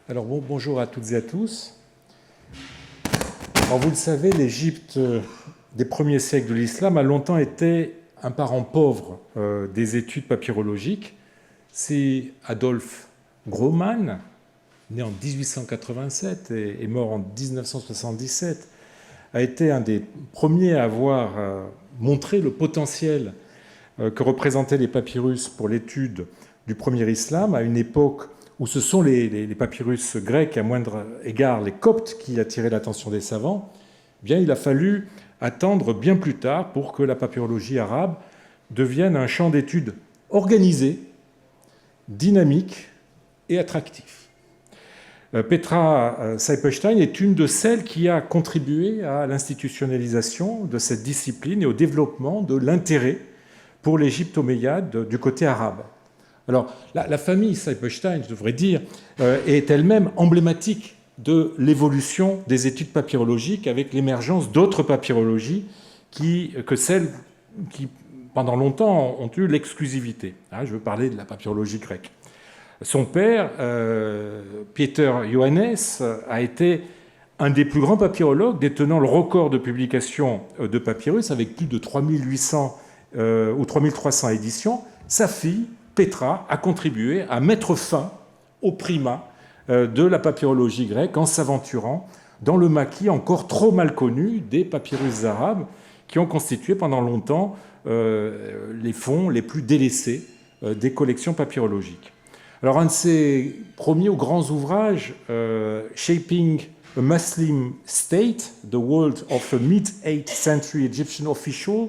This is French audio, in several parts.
Alors bonjour à toutes et à tous. Alors, vous le savez, l'Égypte des premiers siècles de l'islam a longtemps été un parent pauvre des études papyrologiques. C'est Adolphe Grohmann, né en 1887 et mort en 1977, a été un des premiers à avoir montré le potentiel que représentaient les papyrus pour l'étude du premier islam, à une époque où ce sont les papyrus grecs, à moindre égard les coptes, qui attiraient l'attention des savants. Eh bien, il a fallu attendre bien plus tard pour que la papyrologie arabe devienne un champ d'études organisé, dynamique et attractif. Petra Seipenstein est une de celles qui a contribué à l'institutionnalisation de cette discipline et au développement de l'intérêt pour l'Égypte omeyyade du côté arabe. Alors, la famille Seipenstein, je devrais dire, est elle-même emblématique de l'évolution des études papyrologiques avec l'émergence d'autres papyrologies que celles qui, pendant longtemps, ont eu l'exclusivité. Je veux parler de la papyrologie grecque. Son père, Peter Johannes, a été un des plus grands papyrologues, détenant le record de publication de papyrus avec plus de 3800 ou 3300 éditions. Sa fille, Petra, a contribué à mettre fin au primat de la papyrologie grecque en s'aventurant dans le maquis encore trop mal connu des papyrus arabes qui ont constitué pendant longtemps les fonds les plus délaissés des collections papyrologiques. Alors, un de ses premiers ou grands ouvrages, Shaping a Muslim State, The World of a Mid-8th Century Egyptian Official,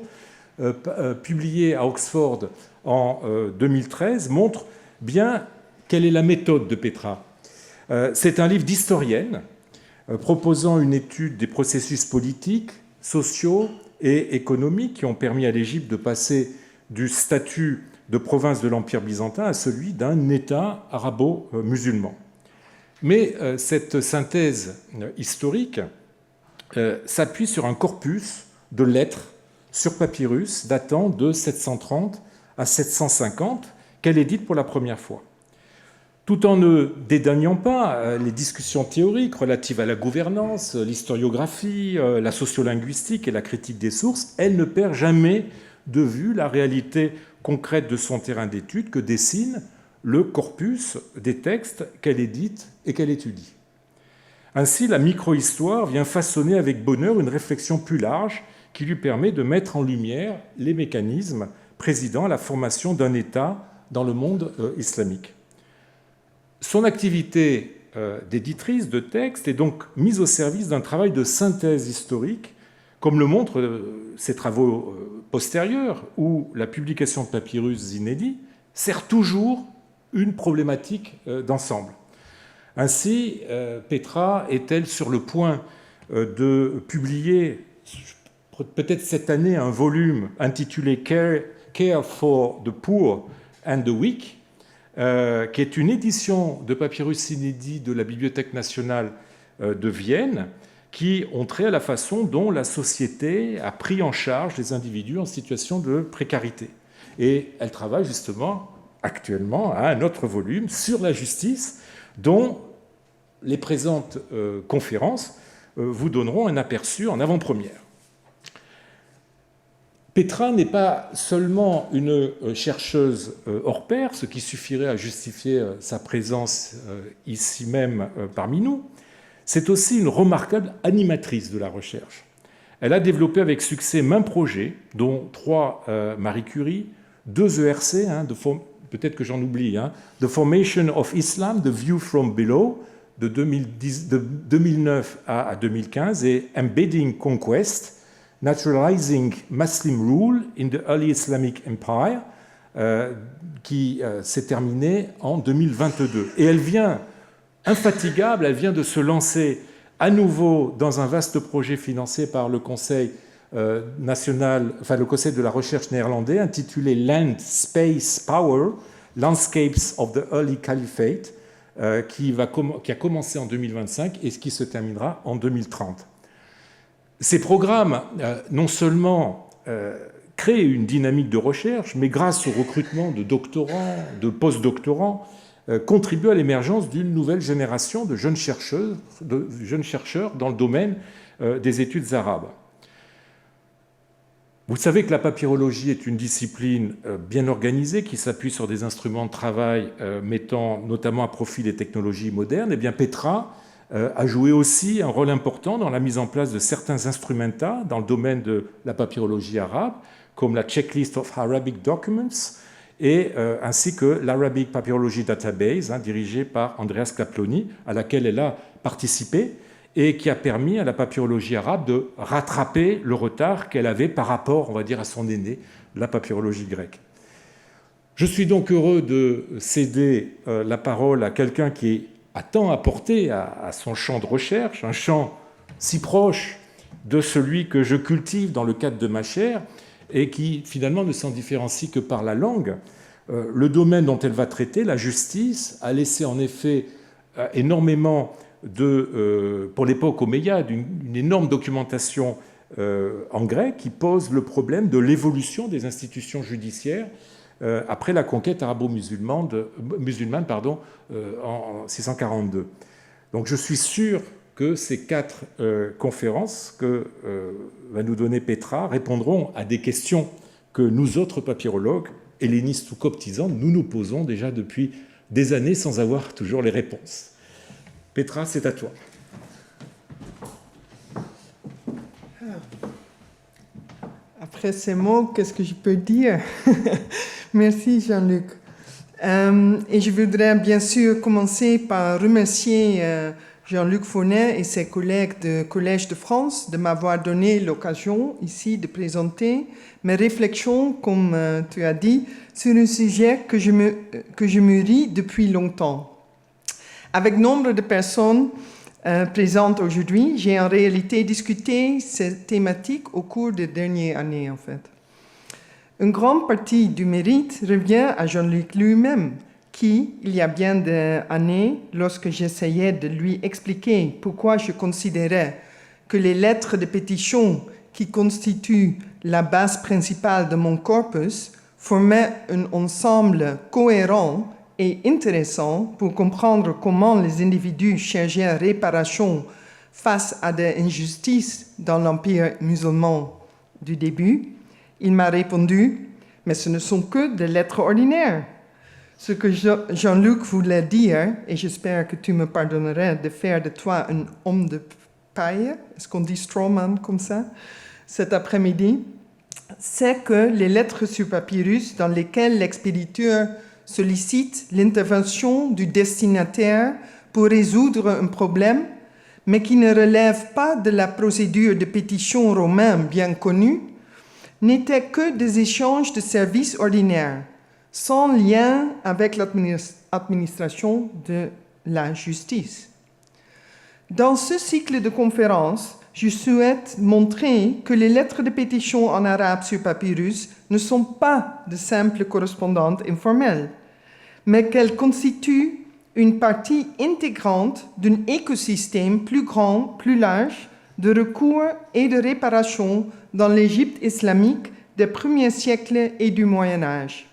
publié à Oxford en 2013, montre bien quelle est la méthode de Petra. C'est un livre d'historienne proposant une étude des processus politiques, sociaux et économiques qui ont permis à l'Égypte de passer du statut de province de l'Empire byzantin à celui d'un État arabo-musulman. Mais cette synthèse historique s'appuie sur un corpus de lettres sur papyrus datant de 730 à 750 qu'elle édite pour la première fois. Tout en ne dédaignant pas les discussions théoriques relatives à la gouvernance, l'historiographie, la sociolinguistique et la critique des sources, elle ne perd jamais de vue la réalité concrète de son terrain d'étude que dessine le corpus des textes qu'elle édite et qu'elle étudie. Ainsi, la micro-histoire vient façonner avec bonheur une réflexion plus large qui lui permet de mettre en lumière les mécanismes présidant à la formation d'un État dans le monde islamique. Son activité d'éditrice de textes est donc mise au service d'un travail de synthèse historique, comme le montrent ses travaux postérieurs, où la publication de papyrus inédits sert toujours une problématique d'ensemble. Ainsi, Petra est-elle sur le point de publier, peut-être cette année, un volume intitulé Care for the Poor and the Weak, qui est une édition de papyrus inédits de la Bibliothèque nationale de Vienne, qui ont trait à la façon dont la société a pris en charge les individus en situation de précarité. Et elle travaille justement actuellement à un autre volume sur la justice, dont les présentes conférences vous donneront un aperçu en avant-première. Petra n'est pas seulement une chercheuse hors pair, ce qui suffirait à justifier sa présence ici même parmi nous. C'est aussi une remarquable animatrice de la recherche. Elle a développé avec succès maints projets, dont 3 Marie Curie, 2 ERC, peut-être que j'en oublie, The Formation of Islam, The View from Below, de 2009 à 2015, et Embedding Conquest, Naturalizing Muslim Rule in the Early Islamic Empire, qui s'est terminée en 2022. Et elle vient infatigable, elle vient de se lancer à nouveau dans un vaste projet financé par le Conseil national, le Conseil de la recherche néerlandais, intitulé Land, Space, Power, Landscapes of the Early Caliphate, qui a commencé en 2025 et qui se terminera en 2030. Ces programmes, non seulement créent une dynamique de recherche, mais grâce au recrutement de doctorants, de post-doctorants, contribuent à l'émergence d'une nouvelle génération de jeunes chercheurs dans le domaine des études arabes. Vous savez que la papyrologie est une discipline bien organisée qui s'appuie sur des instruments de travail mettant notamment à profit les technologies modernes. Eh bien, Petra a joué aussi un rôle important dans la mise en place de certains instrumenta dans le domaine de la papyrologie arabe, comme la Checklist of Arabic Documents, ainsi que l'Arabic Papyrology Database, dirigée par Andreas Kaplony, à laquelle elle a participé, et qui a permis à la papyrologie arabe de rattraper le retard qu'elle avait par rapport, on va dire, à son aînée, la papyrologie grecque. Je suis donc heureux de céder la parole à quelqu'un qui a tant apporté à son champ de recherche, un champ si proche de celui que je cultive dans le cadre de ma chaire, et qui finalement ne s'en différencie que par la langue. Le domaine dont elle va traiter, la justice, a laissé en effet énormément pour l'époque omeyyade, une énorme documentation en grec qui pose le problème de l'évolution des institutions judiciaires après la conquête arabo-musulmane en 642. Donc je suis sûr que ces 4 conférences que va nous donner Petra répondront à des questions que nous autres papyrologues, hellénistes ou coptisants, nous posons déjà depuis des années sans avoir toujours les réponses. Petra, c'est à toi. Après ces mots, qu'est-ce que je peux dire? Merci Jean-Luc. Et je voudrais bien sûr commencer par remercier Jean-Luc Fournet et ses collègues du Collège de France de m'avoir donné l'occasion ici de présenter mes réflexions, comme tu as dit, sur un sujet que je mûris depuis longtemps. Avec nombre de personnes présentes aujourd'hui, j'ai en réalité discuté cette thématique au cours des dernières années, en fait. Une grande partie du mérite revient à Jean-Luc lui-même, qui, il y a bien des années, lorsque j'essayais de lui expliquer pourquoi je considérais que les lettres de pétition qui constituent la base principale de mon corpus formaient un ensemble cohérent et intéressant pour comprendre comment les individus cherchaient réparation face à des injustices dans l'Empire musulman du début, il m'a répondu « Mais ce ne sont que des lettres ordinaires ». Ce que Jean-Luc voulait dire, et j'espère que tu me pardonnerais de faire de toi un homme de paille, est-ce qu'on dit strawman comme ça, cet après-midi, c'est que les lettres sur papyrus dans lesquelles l'expéditeur sollicite l'intervention du destinataire pour résoudre un problème, mais qui ne relèvent pas de la procédure de pétition romaine bien connue, n'étaient que des échanges de services ordinaires, sans lien avec l'administration de la justice. Dans ce cycle de conférences, je souhaite montrer que les lettres de pétition en arabe sur papyrus ne sont pas de simples correspondances informelles, mais qu'elles constituent une partie intégrante d'un écosystème plus grand, plus large, de recours et de réparation dans l'Égypte islamique des premiers siècles et du Moyen Âge.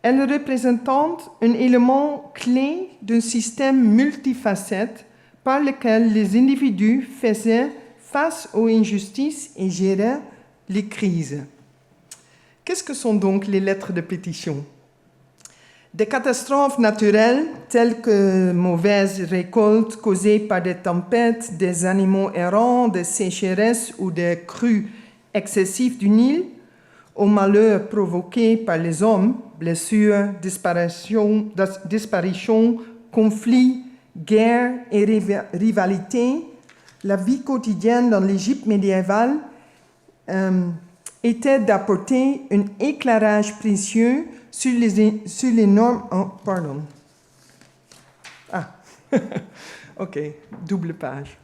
Elles représentent un élément clé d'un système multifacette par lequel les individus faisaient face aux injustices et géraient les crises. Qu'est-ce que sont donc les lettres de pétition? Des catastrophes naturelles telles que mauvaises récoltes causées par des tempêtes, des animaux errants, des sécheresses ou des crues excessives du Nil, aux malheurs provoqués par les hommes, blessures, disparitions, conflits, guerres et rivalités, la vie quotidienne dans l'Égypte médiévale était d'apporter un éclairage précieux sur les normes... Oh, pardon. Ah, ok, double page.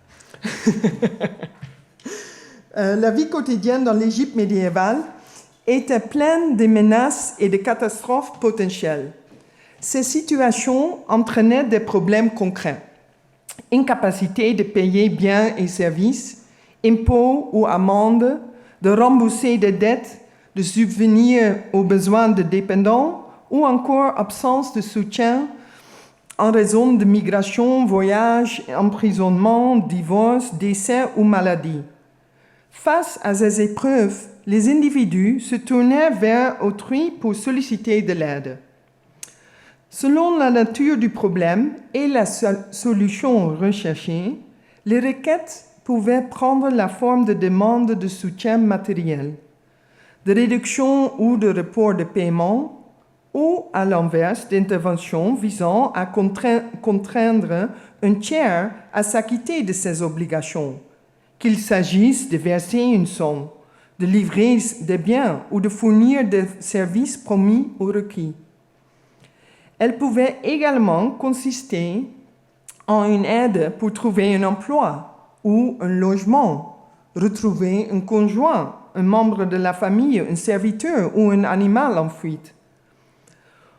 La vie quotidienne dans l'Égypte médiévale était pleine de menaces et de catastrophes potentielles. Ces situations entraînaient des problèmes concrets. Incapacité de payer biens et services, impôts ou amendes, de rembourser des dettes, de subvenir aux besoins de dépendants ou encore absence de soutien en raison de migration, voyage, emprisonnement, divorce, décès ou maladie. Face à ces épreuves, les individus se tournaient vers autrui pour solliciter de l'aide. Selon la nature du problème et la solution recherchée, les requêtes pouvaient prendre la forme de demandes de soutien matériel, de réduction ou de report de paiement, ou à l'inverse d'interventions visant à contraindre un tiers à s'acquitter de ses obligations, qu'il s'agisse de verser une somme, de livrer des biens ou de fournir des services promis ou requis. Elle pouvait également consister en une aide pour trouver un emploi ou un logement, retrouver un conjoint, un membre de la famille, un serviteur ou un animal en fuite.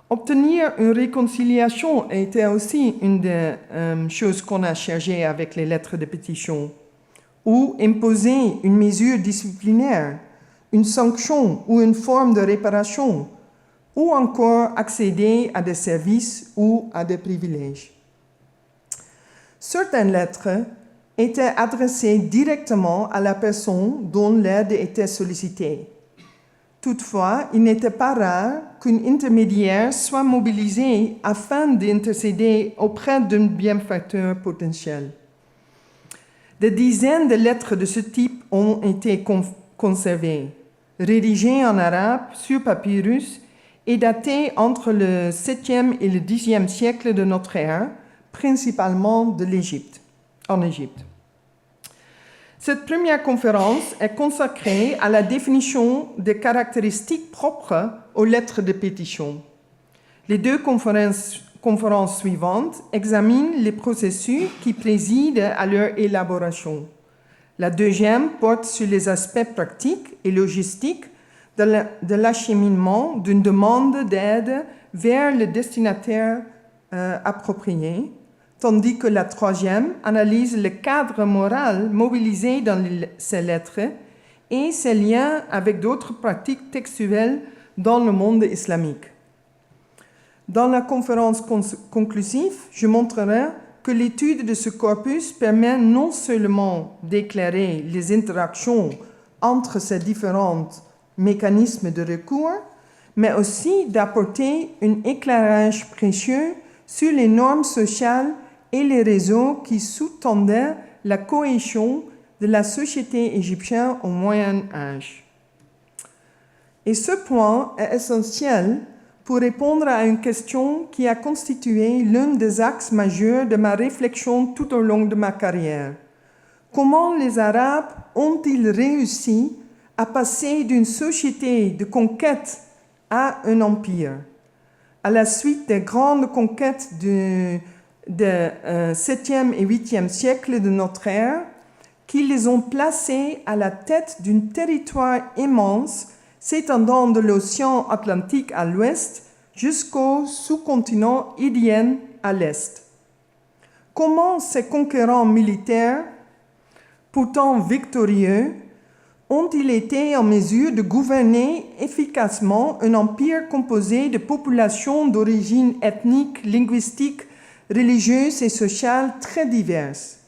Obtenir une réconciliation était aussi une des choses qu'on a cherché avec les lettres de pétition, ou imposer une mesure disciplinaire, une sanction ou une forme de réparation, ou encore accéder à des services ou à des privilèges. Certaines lettres étaient adressées directement à la personne dont l'aide était sollicitée. Toutefois, il n'était pas rare qu'un intermédiaire soit mobilisé afin d'intercéder auprès d'un bienfaiteur potentiel. Des dizaines de lettres de ce type ont été conservées, rédigées en arabe sur papyrus et datées entre le 7e et le 10e siècle de notre ère, principalement de l'Égypte, en Égypte. Cette première conférence est consacrée à la définition des caractéristiques propres aux lettres de pétition. Les deux conférences suivantes examinent les processus qui président à leur élaboration. La deuxième porte sur les aspects pratiques et logistiques de l'acheminement d'une demande d'aide vers le destinataire approprié, tandis que la troisième analyse le cadre moral mobilisé dans ces lettres et ses liens avec d'autres pratiques textuelles dans le monde islamique. Dans la conférence conclusive, je montrerai que l'étude de ce corpus permet non seulement d'éclairer les interactions entre ces différents mécanismes de recours, mais aussi d'apporter un éclairage précieux sur les normes sociales et les réseaux qui sous-tendaient la cohésion de la société égyptienne au Moyen Âge. Et ce point est essentiel pour répondre à une question qui a constitué l'un des axes majeurs de ma réflexion tout au long de ma carrière. Comment les Arabes ont-ils réussi à passer d'une société de conquête à un empire? À la suite des grandes conquêtes du 7e et 8e siècle de notre ère, qui les ont placés à la tête d'un territoire immense s'étendant de l'océan Atlantique à l'ouest jusqu'au sous-continent indien à l'est. Comment ces conquérants militaires, pourtant victorieux, ont-ils été en mesure de gouverner efficacement un empire composé de populations d'origine ethnique, linguistique, religieuse et sociale très diverses,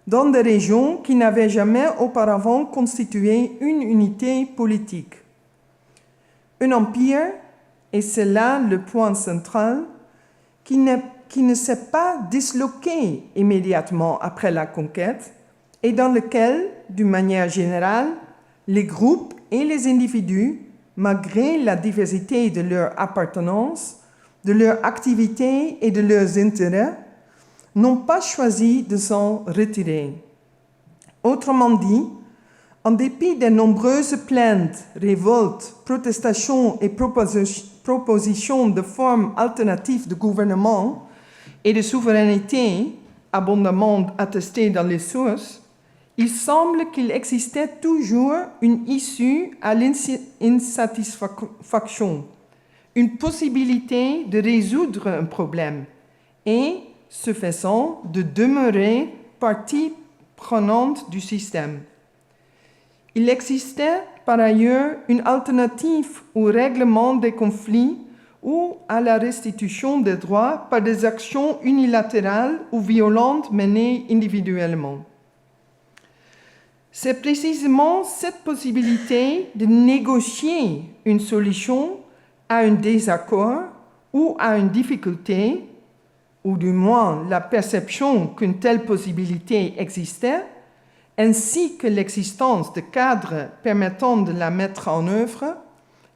dans des régions qui n'avaient jamais auparavant constitué une unité politique? Un empire, et c'est là le point central, qui ne s'est pas disloqué immédiatement après la conquête et dans lequel, d'une manière générale, les groupes et les individus, malgré la diversité de leur appartenance, de leur activité et de leurs intérêts, n'ont pas choisi de s'en retirer. Autrement dit, en dépit des nombreuses plaintes, révoltes, protestations et propositions de formes alternatives de gouvernement et de souveraineté abondamment attestées dans les sources, il semble qu'il existait toujours une issue à l'insatisfaction, une possibilité de résoudre un problème et, ce faisant, de demeurer partie prenante du système. Il existait par ailleurs une alternative au règlement des conflits ou à la restitution des droits par des actions unilatérales ou violentes menées individuellement. C'est précisément cette possibilité de négocier une solution à un désaccord ou à une difficulté, ou du moins la perception qu'une telle possibilité existait, ainsi que l'existence de cadres permettant de la mettre en œuvre,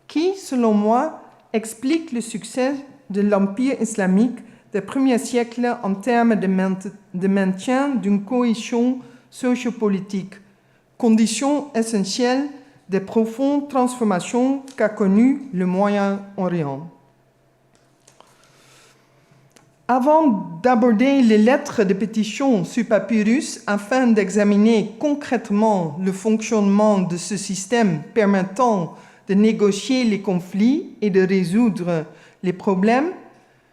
qui, selon moi, explique le succès de l'Empire islamique des premiers siècles en termes de maintien d'une cohésion sociopolitique, condition essentielle des profondes transformations qu'a connues le Moyen-Orient. Avant d'aborder les lettres de pétition sur papyrus afin d'examiner concrètement le fonctionnement de ce système permettant de négocier les conflits et de résoudre les problèmes,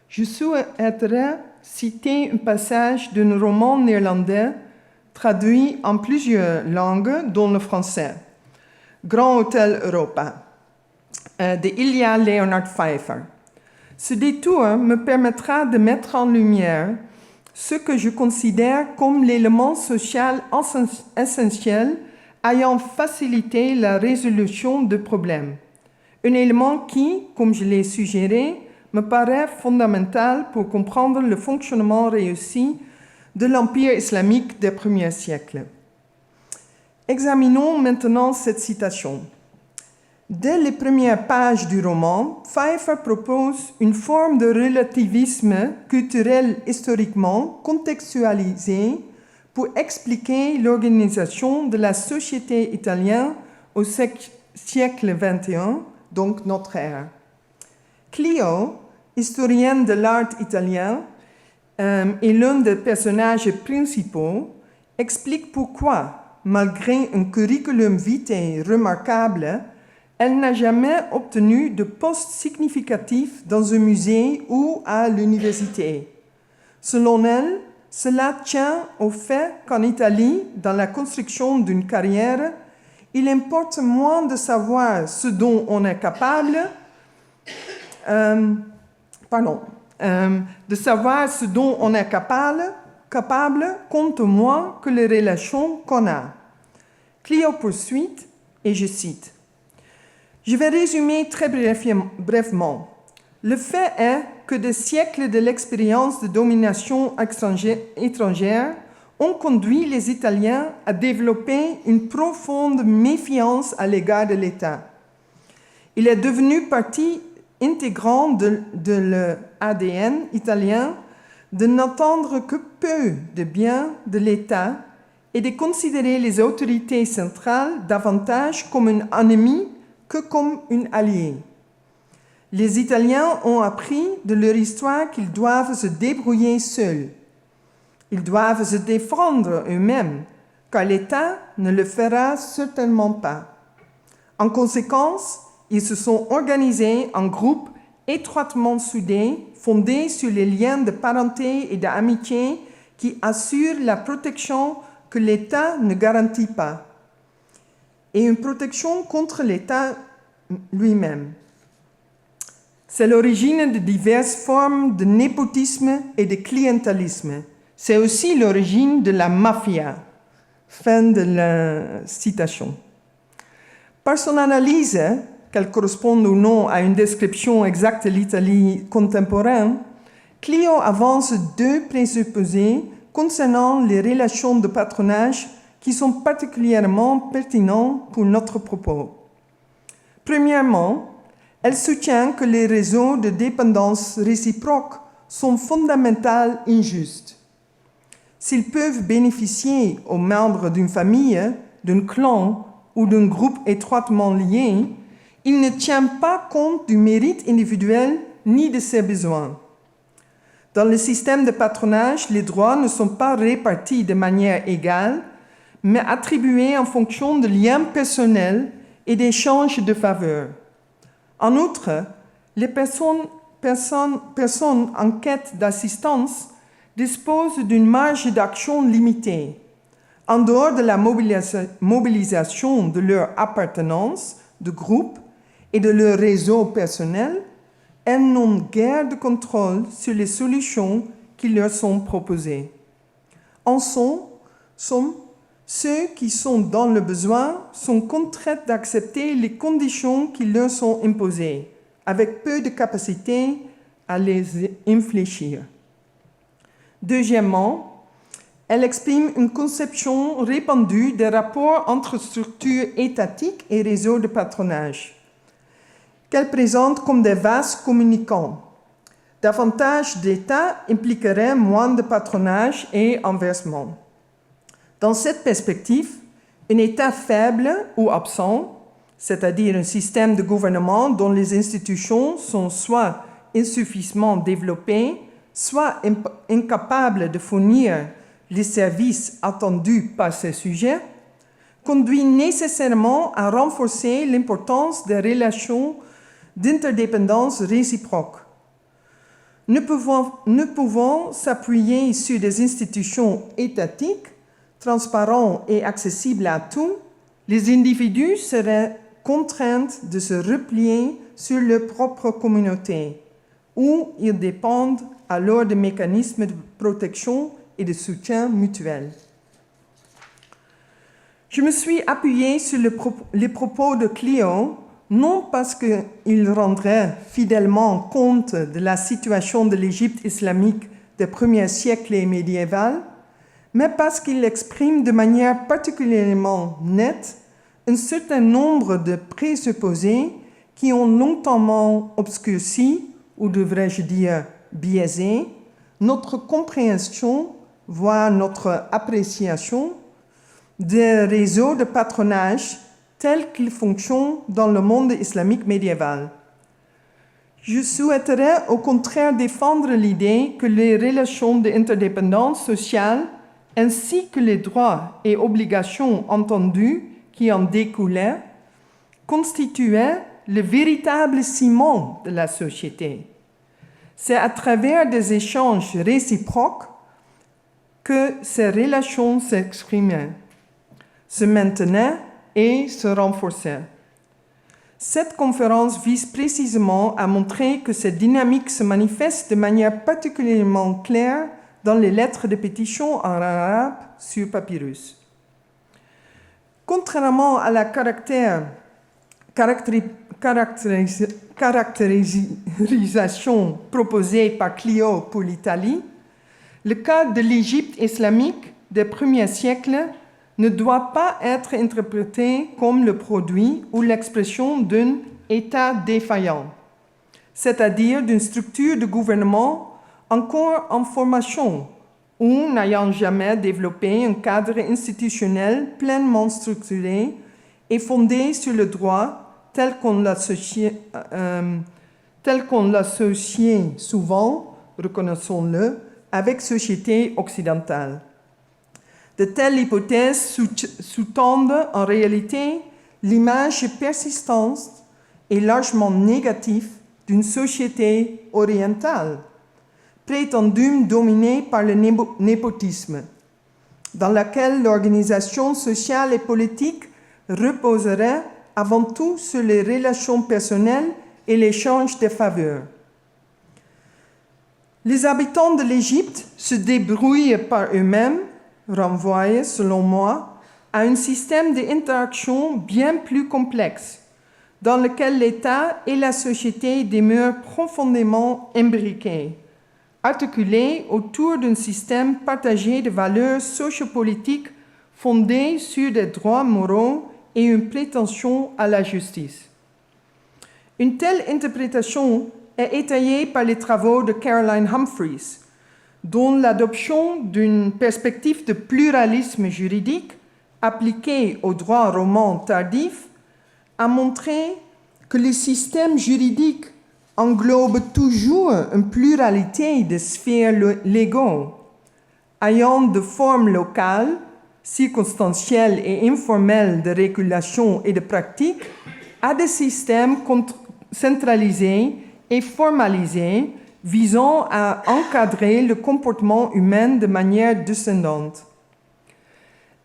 je souhaiterais citer un passage d'un roman néerlandais traduit en plusieurs langues, dont le français, Grand Hôtel Europa, de Ilja Leonard Pfeiffer. Ce détour me permettra de mettre en lumière ce que je considère comme l'élément social essentiel ayant facilité la résolution de problèmes. Un élément qui, comme je l'ai suggéré, me paraît fondamental pour comprendre le fonctionnement réussi de l'Empire islamique des premiers siècles. Examinons maintenant cette citation. Dès les premières pages du roman, Pfeiffer propose une forme de relativisme culturel historiquement contextualisé pour expliquer l'organisation de la société italienne au siècle XXI, donc notre ère. Clio, historienne de l'art italien et l'un des personnages principaux, explique pourquoi, malgré un curriculum vitae remarquable, elle n'a jamais obtenu de poste significatif dans un musée ou à l'université. Selon elle, cela tient au fait qu'en Italie, dans la construction d'une carrière, il importe moins de savoir ce dont on est capable, compte moins que les relations qu'on a. Clio poursuit, et je cite, « Je vais résumer très brièvement. Le fait est que des siècles de l'expérience de domination étrangère ont conduit les Italiens à développer une profonde méfiance à l'égard de l'État. Il est devenu partie intégrante de l'ADN italien de n'entendre que peu de bien de l'État et de considérer les autorités centrales davantage comme un ennemi que comme une alliée. Les Italiens ont appris de leur histoire qu'ils doivent se débrouiller seuls. Ils doivent se défendre eux-mêmes, car l'État ne le fera certainement pas. En conséquence, ils se sont organisés en groupes étroitement soudés, fondés sur les liens de parenté et d'amitié qui assurent la protection que l'État ne garantit pas, et une protection contre l'État lui-même. C'est l'origine de diverses formes de népotisme et de clientélisme. C'est aussi l'origine de la mafia. Fin de la citation. Par son analyse, qu'elle corresponde ou non à une description exacte de l'Italie contemporaine, Clio avance deux présupposés concernant les relations de patronage qui sont particulièrement pertinents pour notre propos. Premièrement, elle soutient que les réseaux de dépendance réciproque sont fondamentalement injustes. S'ils peuvent bénéficier aux membres d'une famille, d'un clan ou d'un groupe étroitement lié, ils ne tiennent pas compte du mérite individuel ni de ses besoins. Dans le système de patronage, les droits ne sont pas répartis de manière égale, mais attribués en fonction de liens personnels et d'échanges de faveurs. En outre, les personnes en quête d'assistance disposent d'une marge d'action limitée. En dehors de la mobilisation de leur appartenance de groupe et de leur réseau personnel, elles n'ont guère de contrôle sur les solutions qui leur sont proposées. En somme, ceux qui sont dans le besoin sont contraints d'accepter les conditions qui leur sont imposées, avec peu de capacité à les infléchir. Deuxièmement, elle exprime une conception répandue des rapports entre structures étatiques et réseaux de patronage, qu'elle présente comme des vases communicants. Davantage d'État impliquerait moins de patronage et inversement. Dans cette perspective, un État faible ou absent, c'est-à-dire un système de gouvernement dont les institutions sont soit insuffisamment développées, soit incapables de fournir les services attendus par ces sujets, conduit nécessairement à renforcer l'importance des relations d'interdépendance réciproque. Ne pouvant s'appuyer sur des institutions étatiques, transparentes et accessibles à tous, les individus seraient contraints de se replier sur leur propre communauté, où ils dépendent alors de mécanismes de protection et de soutien mutuel. Je me suis appuyée sur les propos de Clio, non parce qu'il rendrait fidèlement compte de la situation de l'Égypte islamique des premiers siècles et médiévale, mais parce qu'il exprime de manière particulièrement nette un certain nombre de présupposés qui ont longtemps obscurci, ou devrais-je dire biaisé, notre compréhension, voire notre appréciation des réseaux de patronage tels qu'ils fonctionnent dans le monde islamique médiéval. Je souhaiterais au contraire défendre l'idée que les relations d'interdépendance sociale ainsi que les droits et obligations entendus qui en découlaient constituaient le véritable ciment de la société. C'est à travers des échanges réciproques que ces relations s'exprimaient, se maintenaient et se renforçaient. Cette conférence vise précisément à montrer que cette dynamique se manifeste de manière particulièrement claire dans les lettres de pétition en arabe sur papyrus. Contrairement à la caractérisation proposée par Clio pour l'Italie, le cas de l'Égypte islamique des premiers siècles ne doit pas être interprété comme le produit ou l'expression d'un État défaillant, c'est-à-dire d'une structure de gouvernement encore en formation ou n'ayant jamais développé un cadre institutionnel pleinement structuré et fondé sur le droit tel qu'on l'associe souvent, reconnaissons-le, avec société occidentale. De telles hypothèses sous-tendent en réalité l'image persistante et largement négative d'une société orientale, prétendument dominée par le népotisme, dans laquelle l'organisation sociale et politique reposerait avant tout sur les relations personnelles et l'échange des faveurs. Les habitants de l'Égypte se débrouillent par eux-mêmes, renvoient, selon moi, à un système d'interaction bien plus complexe, dans lequel l'État et la société demeurent profondément imbriqués, articulés autour d'un système partagé de valeurs sociopolitiques fondées sur des droits moraux et une prétention à la justice. Une telle interprétation est étayée par les travaux de Caroline Humphreys, dont l'adoption d'une perspective de pluralisme juridique appliquée au droit roman tardif a montré que le système juridique englobe toujours une pluralité de sphères légaux, ayant de formes locales, circonstancielles et informelles de régulation et de pratique, à des systèmes centralisés et formalisés visant à encadrer le comportement humain de manière descendante.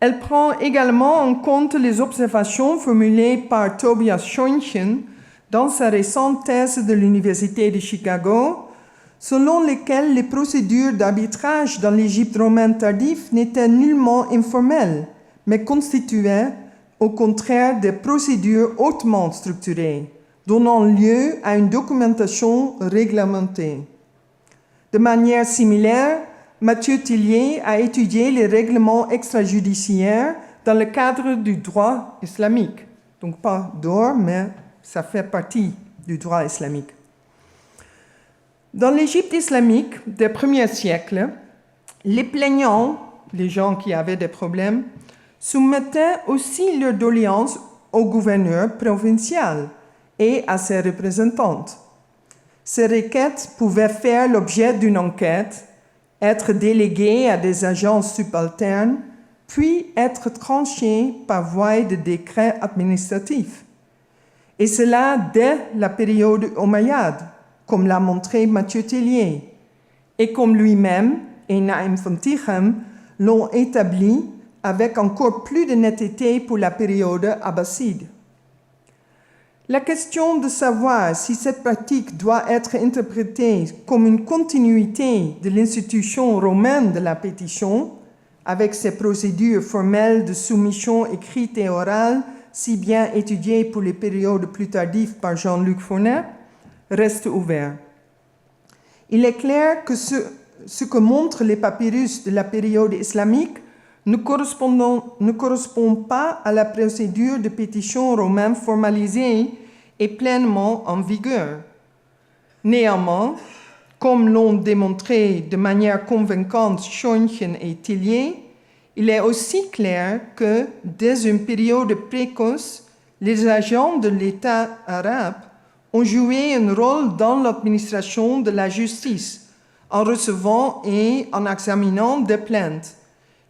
Elle prend également en compte les observations formulées par Tobias Schönnchen dans sa récente thèse de l'Université de Chicago, selon lesquelles les procédures d'arbitrage dans l'Égypte romaine tardive n'étaient nullement informelles, mais constituaient au contraire des procédures hautement structurées, donnant lieu à une documentation réglementée. De manière similaire, Mathieu Tillier a étudié les règlements extrajudiciaires dans le cadre du droit islamique. Donc pas d'or, mais ça fait partie du droit islamique. Dans l'Égypte islamique des premiers siècles, les plaignants, les gens qui avaient des problèmes, soumettaient aussi leurs doléances au gouverneur provincial et à ses représentantes. Ces requêtes pouvaient faire l'objet d'une enquête, être déléguées à des agences subalternes, puis être tranchées par voie de décret administratif. Et cela dès la période omeyyade, comme l'a montré Mathieu Tillier, et comme lui-même et Naïm Fontichem l'ont établi avec encore plus de netteté pour la période abbasside. La question de savoir si cette pratique doit être interprétée comme une continuité de l'institution romaine de la pétition, avec ses procédures formelles de soumission écrite et orale, si bien étudiées pour les périodes plus tardives par Jean-Luc Fournet, reste ouvert. Il est clair que ce que montrent les papyrus de la période islamique ne correspond pas à la procédure de pétition romaine formalisée et pleinement en vigueur. Néanmoins, comme l'ont démontré de manière convaincante Schoenchen et Tillier, il est aussi clair que, dès une période précoce, les agents de l'État arabe ont joué un rôle dans l'administration de la justice, en recevant et en examinant des plaintes,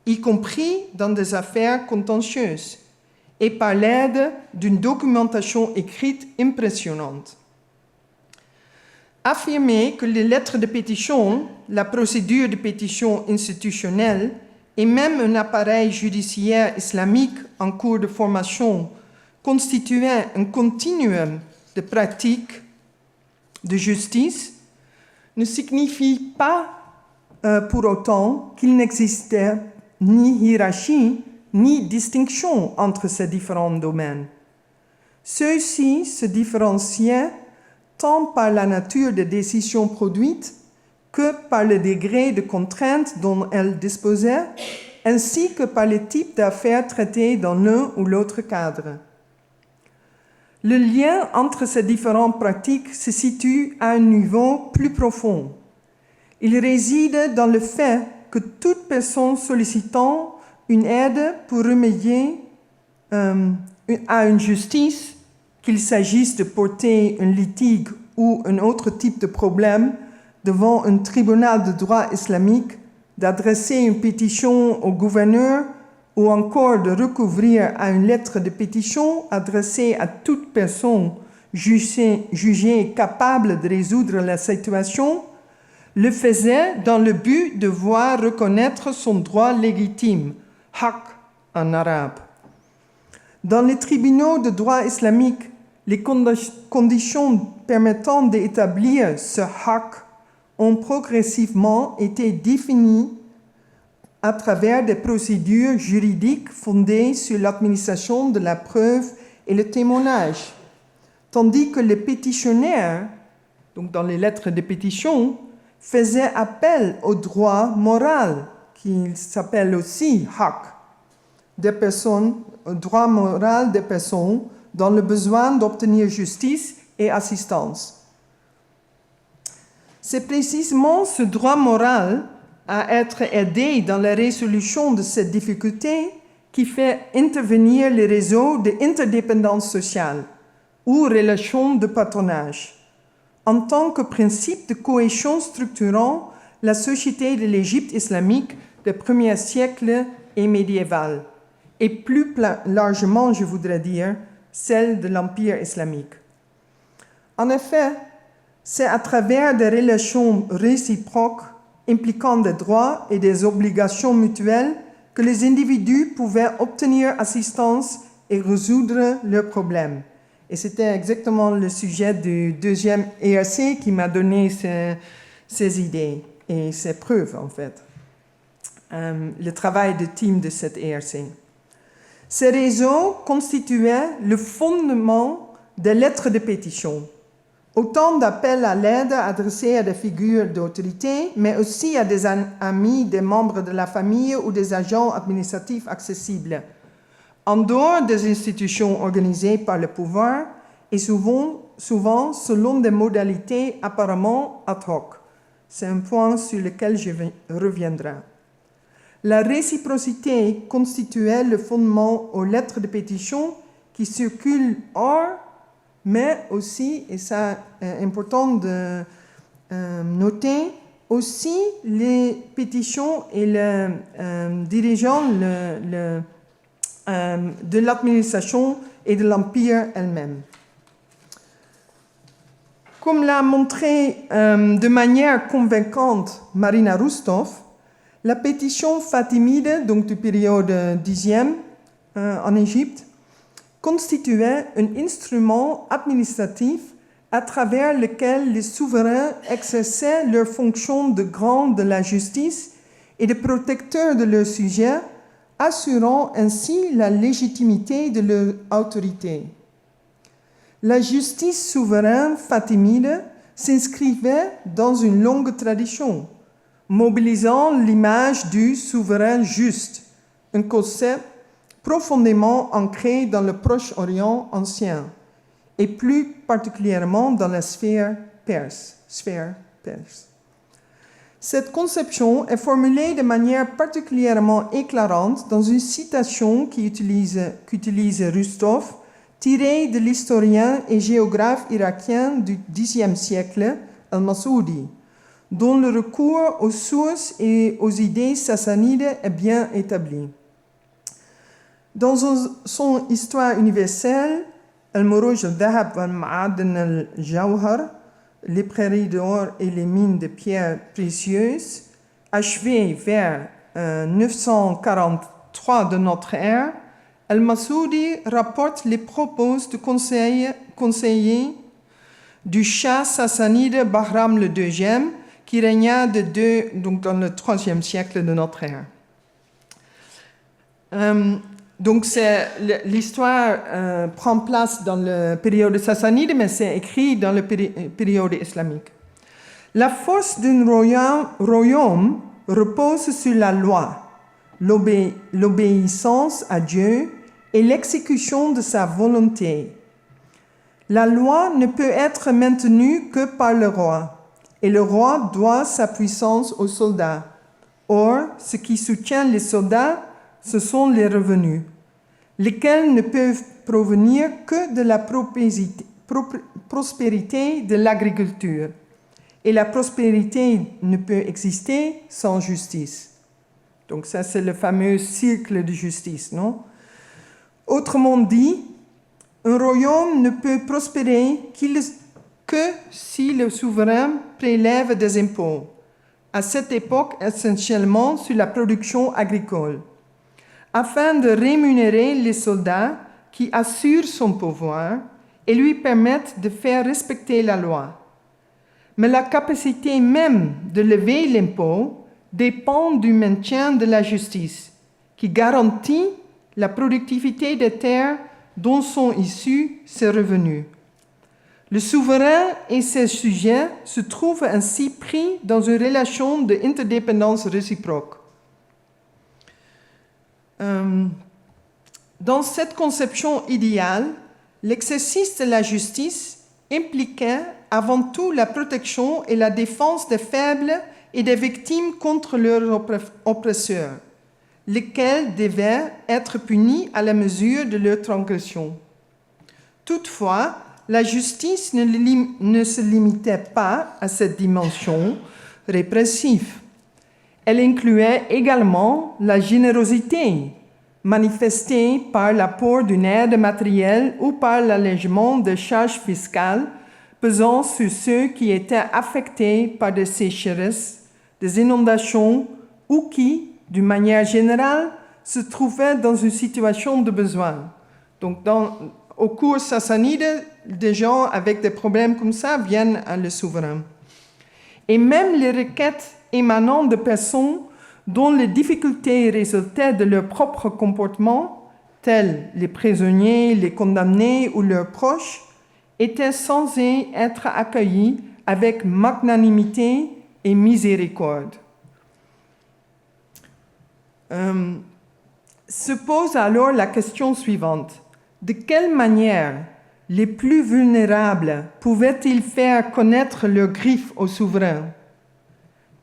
y compris dans des affaires contentieuses, et par l'aide d'une documentation écrite impressionnante. Affirmer que les lettres de pétition, la procédure de pétition institutionnelle et même un appareil judiciaire islamique en cours de formation constituaient un continuum de pratiques de justice ne signifie pas pour autant qu'il n'existait ni hiérarchie ni distinction entre ces différents domaines. Ceux-ci se différenciaient tant par la nature des décisions produites que par le degré de contrainte dont elles disposaient, ainsi que par le type d'affaires traitées dans l'un ou l'autre cadre. Le lien entre ces différentes pratiques se situe à un niveau plus profond. Il réside dans le fait que toute personne sollicitant une aide pour remédier à une justice, qu'il s'agisse de porter un litige ou un autre type de problème devant un tribunal de droit islamique, d'adresser une pétition au gouverneur ou encore de recourir à une lettre de pétition adressée à toute personne jugée capable de résoudre la situation, le faisait dans le but de voir reconnaître son droit légitime, haq en arabe. Dans les tribunaux de droit islamique, les conditions permettant d'établir ce haq ont progressivement été définies à travers des procédures juridiques fondées sur l'administration de la preuve et le témoignage, tandis que les pétitionnaires, donc dans les lettres de pétition, faisaient appel au droit moral, qui s'appelle aussi haq, des personnes, au droit moral des personnes dans le besoin d'obtenir justice et assistance. C'est précisément ce droit moral à être aidé dans la résolution de cette difficulté qui fait intervenir les réseaux d'interdépendance sociale ou relations de patronage, en tant que principe de cohésion structurant la société de l'Égypte islamique des premiers siècles et médiévale, et plus largement, je voudrais dire, celle de l'Empire islamique. En effet, c'est à travers des relations réciproques impliquant des droits et des obligations mutuelles que les individus pouvaient obtenir assistance et résoudre leurs problèmes, Et c'était exactement le sujet du deuxième ERC qui m'a donné ces idées et ces preuves, en fait. Le travail de team de cette ERC. Ces réseaux constituaient le fondement des lettres de pétition. Autant d'appels à l'aide adressés à des figures d'autorité, mais aussi à des amis, des membres de la famille ou des agents administratifs accessibles, en dehors des institutions organisées par le pouvoir et souvent selon des modalités apparemment ad hoc. C'est un point sur lequel je reviendrai. La réciprocité constituait le fondement aux lettres de pétition qui circulent hors, mais aussi, et ça est important de noter, aussi les pétitions et les dirigeants de l'administration et de l'Empire elle-même. Comme l'a montré de manière convaincante Marina Rustov, la pétition fatimide, donc du période 10e en Égypte, constituait un instrument administratif à travers lequel les souverains exerçaient leur fonction de garant de la justice et de protecteur de leurs sujets, assurant ainsi la légitimité de leur autorité. La justice souveraine fatimide s'inscrivait dans une longue tradition, mobilisant l'image du souverain juste, un concept profondément ancré dans le Proche-Orient ancien, et plus particulièrement dans la sphère perse. Cette conception est formulée de manière particulièrement éclairante dans une citation qu'utilise Rustov, tirée de l'historien et géographe irakien du Xe siècle, Al-Masoudi, dont le recours aux sources et aux idées sassanides est bien établi. Dans son histoire universelle, Al-Muruj al-Dhahab wal-Ma'adan al-Jawhar, les prairies d'or et les mines de pierres précieuses, achevées vers 943 de notre ère, Al-Masoudi rapporte les propos du conseiller du Shah sassanide Bahram le II, qui régna donc dans le IIIe siècle de notre ère. Donc l'histoire prend place dans la période sassanide, mais c'est écrit dans la période islamique. La force d'un royaume repose sur la loi, l'obéissance à Dieu et l'exécution de sa volonté. La loi ne peut être maintenue que par le roi, et le roi doit sa puissance aux soldats. Or, ce qui soutient les soldats, ce sont les revenus, lesquels ne peuvent provenir que de la prospérité de l'agriculture. Et la prospérité ne peut exister sans justice. Donc ça, c'est le fameux cercle de justice, non? Autrement dit, un royaume ne peut prospérer que si le souverain prélève des impôts, à cette époque essentiellement sur la production agricole, afin de rémunérer les soldats qui assurent son pouvoir et lui permettent de faire respecter la loi. Mais la capacité même de lever l'impôt dépend du maintien de la justice, qui garantit la productivité des terres dont sont issus ses revenus. Le souverain et ses sujets se trouvent ainsi pris dans une relation d'interdépendance réciproque. Dans cette conception idéale, l'exercice de la justice impliquait avant tout la protection et la défense des faibles et des victimes contre leurs oppresseurs, lesquels devaient être punis à la mesure de leur transgression. Toutefois, la justice ne se limitait pas à cette dimension répressive. Elle incluait également la générosité, manifestée par l'apport d'une aide matérielle ou par l'allègement des charges fiscales pesant sur ceux qui étaient affectés par des sécheresses, des inondations ou qui, d'une manière générale, se trouvaient dans une situation de besoin. Donc, au cours sassanide, des gens avec des problèmes comme ça viennent à le souverain. Et même les requêtes émanant de personnes dont les difficultés résultaient de leur propre comportement, tels les prisonniers, les condamnés ou leurs proches, étaient censées être accueillies avec magnanimité et miséricorde. Se pose alors la question suivante. De quelle manière les plus vulnérables pouvaient-ils faire connaître leurs griefs au souverain?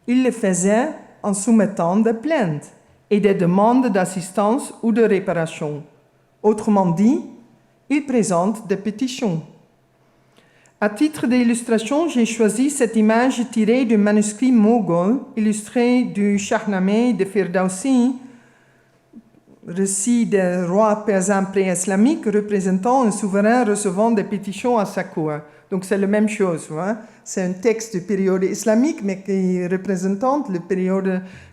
Ils le faisaient en soumettant des plaintes et des demandes d'assistance ou de réparation. Autrement dit, ils présentent des pétitions. À titre d'illustration, j'ai choisi cette image tirée du manuscrit moghol, illustré du Shahnameh de Firdausi, récit des rois persans pré-islamiques représentant un souverain recevant des pétitions à sa cour. Donc c'est la même chose. Hein? C'est un texte de période islamique, mais qui représente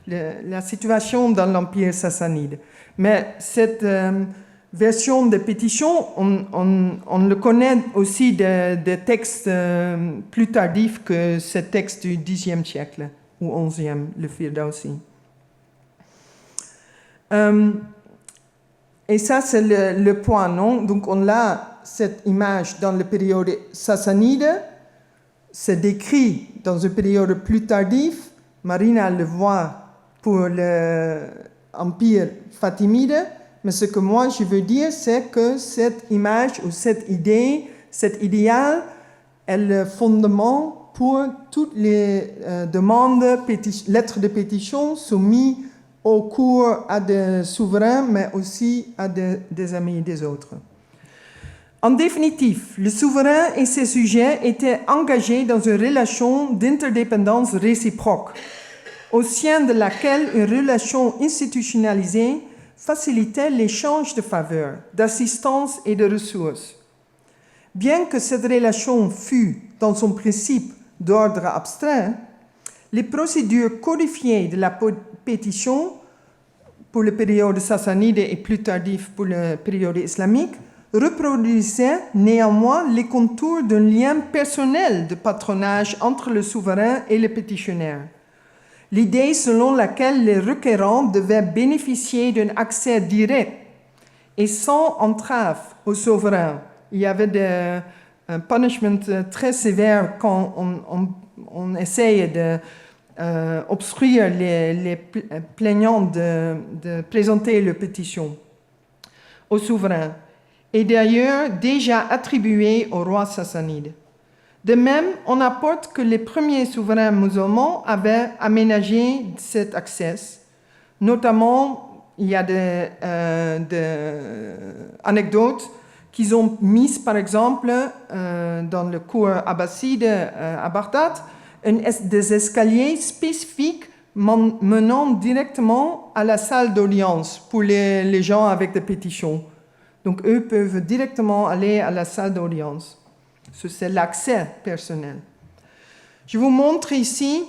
la situation dans l'Empire sassanide. Mais cette version de pétition, on le connaît aussi des textes plus tardifs que ce texte du Xe siècle, ou XIe, le Firdausi. Et ça, c'est le point, non? Donc, on a cette image dans la période sassanide, c'est décrit dans une période plus tardive. Marina le voit pour l'Empire fatimide, mais ce que moi je veux dire, c'est que cette image ou cette idée, cet idéal, est le fondement pour toutes les demandes, lettres de pétition soumises au cours à des souverains, mais aussi à des amis des autres. En définitive, le souverain et ses sujets étaient engagés dans une relation d'interdépendance réciproque, au sein de laquelle une relation institutionnalisée facilitait l'échange de faveurs, d'assistance et de ressources. Bien que cette relation fût, dans son principe, d'ordre abstrait, les procédures codifiées de la pétition pour la période sassanide et plus tardive pour la période islamique reproduisaient néanmoins les contours d'un lien personnel de patronage entre le souverain et le pétitionnaire. L'idée selon laquelle les requérants devaient bénéficier d'un accès direct et sans entrave au souverain. Il y avait un punishment très sévère quand on essayait d'obstruire les plaignants de présenter leur pétition au souverain, et d'ailleurs déjà attribué au roi sassanide. De même, on apporte que les premiers souverains musulmans avaient aménagé cet accès. Notamment, il y a des anecdotes qu'ils ont mises, par exemple, dans le cours abbasside à Bagdad, des escaliers spécifiques menant directement à la salle d'audience pour les gens avec des pétitions. Donc, eux peuvent directement aller à la salle d'audience. C'est l'accès personnel. Je vous montre ici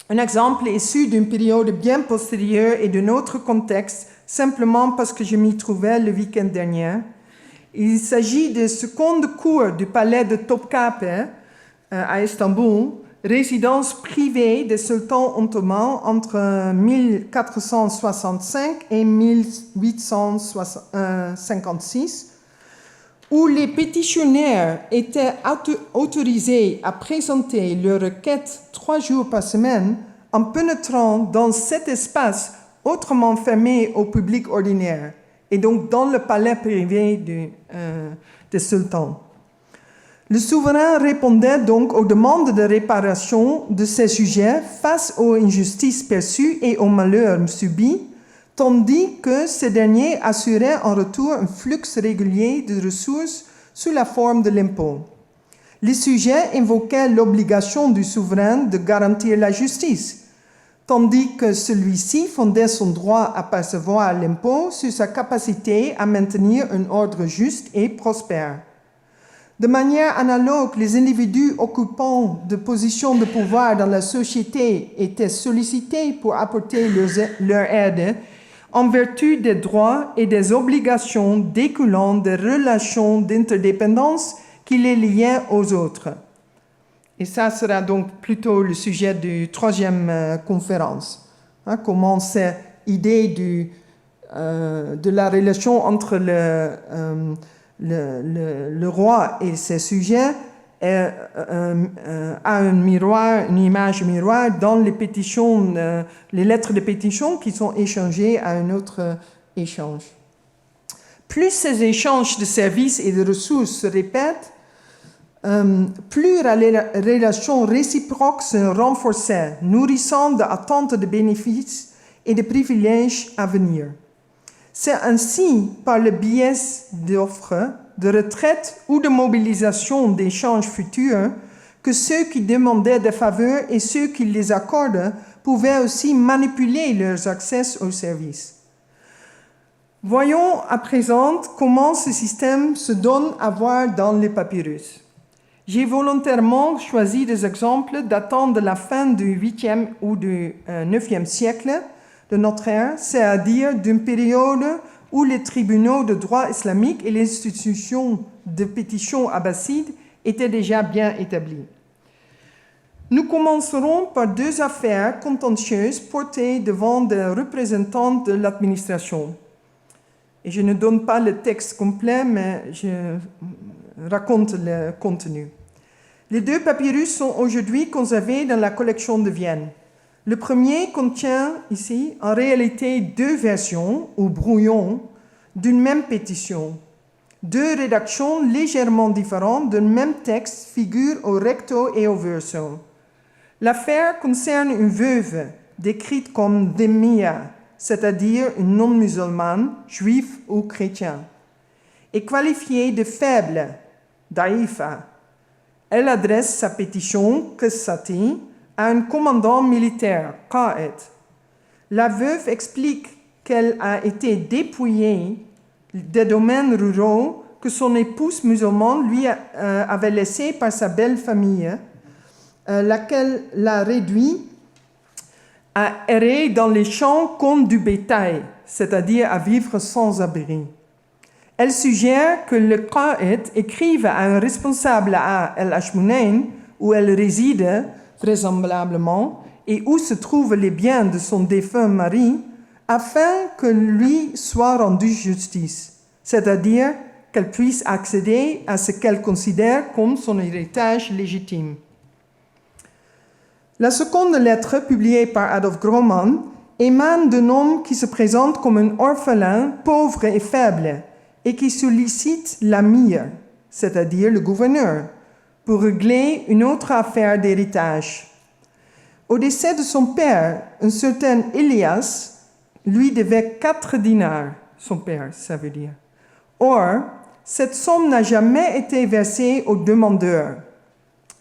un exemple issu d'une période bien postérieure et d'un autre contexte, simplement parce que je m'y trouvais le week-end dernier. Il s'agit de seconde cour du palais de Topkapı à Istanbul, résidence privée des sultans ottomans entre 1465 et 1856, où les pétitionnaires étaient autorisés à présenter leurs requêtes 3 jours par semaine en pénétrant dans cet espace autrement fermé au public ordinaire, et donc dans le palais privé des sultans. Le souverain répondait donc aux demandes de réparation de ses sujets face aux injustices perçues et aux malheurs subis, tandis que ces derniers assuraient en retour un flux régulier de ressources sous la forme de l'impôt. Les sujets invoquaient l'obligation du souverain de garantir la justice, tandis que celui-ci fondait son droit à percevoir l'impôt sur sa capacité à maintenir un ordre juste et prospère. De manière analogue, les individus occupant de positions de pouvoir dans la société étaient sollicités pour apporter leur aide en vertu des droits et des obligations découlant des relations d'interdépendance qui les liaient aux autres. Et ça sera donc plutôt le sujet de troisième conférence. Comment cette idée de la relation entre le roi et ses sujets a une image miroir dans les pétitions, les lettres de pétition qui sont échangées à un autre échange. Plus ces échanges de services et de ressources se répètent, plus la relation réciproque se renforçait, nourrissant d'attentes de bénéfices et de privilèges à venir. C'est ainsi, par le biais d'offres, de retraite ou de mobilisation d'échanges futurs, que ceux qui demandaient des faveurs et ceux qui les accordent pouvaient aussi manipuler leurs accès aux services. Voyons à présent comment ce système se donne à voir dans les papyrus. J'ai volontairement choisi des exemples datant de la fin du 8e ou du 9e siècle de notre ère, c'est-à-dire d'une période où les tribunaux de droit islamique et l'institution de pétition abbasside étaient déjà bien établies. Nous commencerons par deux affaires contentieuses portées devant des représentants de l'administration. Et je ne donne pas le texte complet, mais je raconte le contenu. Les deux papyrus sont aujourd'hui conservés dans la collection de Vienne. Le premier contient ici en réalité deux versions ou brouillons d'une même pétition. Deux rédactions légèrement différentes d'un même texte figurent au recto et au verso. L'affaire concerne une veuve décrite comme dhimmiya, c'est-à-dire une non-musulmane, juive ou chrétien, et qualifiée de faible, daïfa. Elle adresse sa pétition, qissati, à un commandant militaire, qa'id. La veuve explique qu'elle a été dépouillée des domaines ruraux que son épouse musulmane lui avait laissés par sa belle famille, laquelle l'a réduit à errer dans les champs comme du bétail, c'est-à-dire à vivre sans abri. Elle suggère que le qa'id écrive à un responsable à El Ashmunayn, où elle réside vraisemblablement, et où se trouvent les biens de son défunt mari, afin que lui soit rendu justice, c'est-à-dire qu'elle puisse accéder à ce qu'elle considère comme son héritage légitime. La seconde lettre, publiée par Adolf Grohmann, émane d'un homme qui se présente comme un orphelin pauvre et faible, et qui sollicite l'amir, c'est-à-dire le gouverneur, pour régler une autre affaire d'héritage. Au décès de son père, un certain Elias lui devait 4 dinars, son père, ça veut dire. Or, cette somme n'a jamais été versée au demandeur,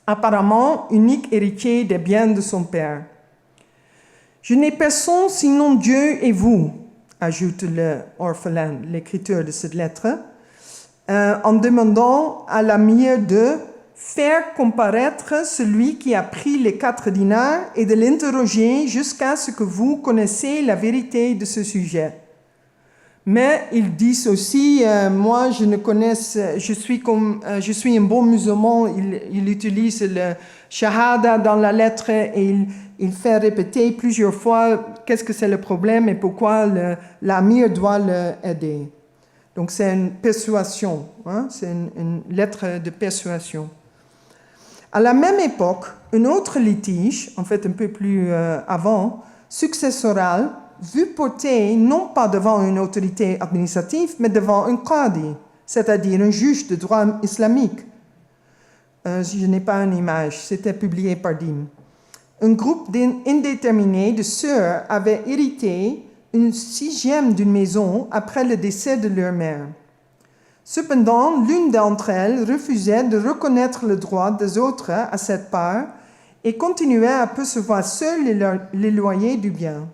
apparemment unique héritier des biens de son père. Je n'ai personne sinon Dieu et vous, ajoute l'orphelin, l'écriteur de cette lettre, en demandant à l'amir de faire comparaître celui qui a pris les 4 dinars et de l'interroger jusqu'à ce que vous connaissiez la vérité de ce sujet. Mais ils disent aussi, moi je suis un bon musulman, il utilise le shahada dans la lettre et il fait répéter plusieurs fois qu'est-ce que c'est le problème et pourquoi l'amir doit l'aider. Donc c'est une persuasion, c'est une lettre de persuasion. À la même époque, un autre litige, en fait un peu plus avant, successoral, vu porté non pas devant une autorité administrative, mais devant un qadi, c'est-à-dire un juge de droit islamique. Je n'ai pas une image, c'était publié par Dim. Un groupe indéterminé de sœurs avait hérité une 6e d'une maison après le décès de leur mère. Cependant, l'une d'entre elles refusait de reconnaître le droit des autres à cette part et continuait à percevoir seule les loyers du bien.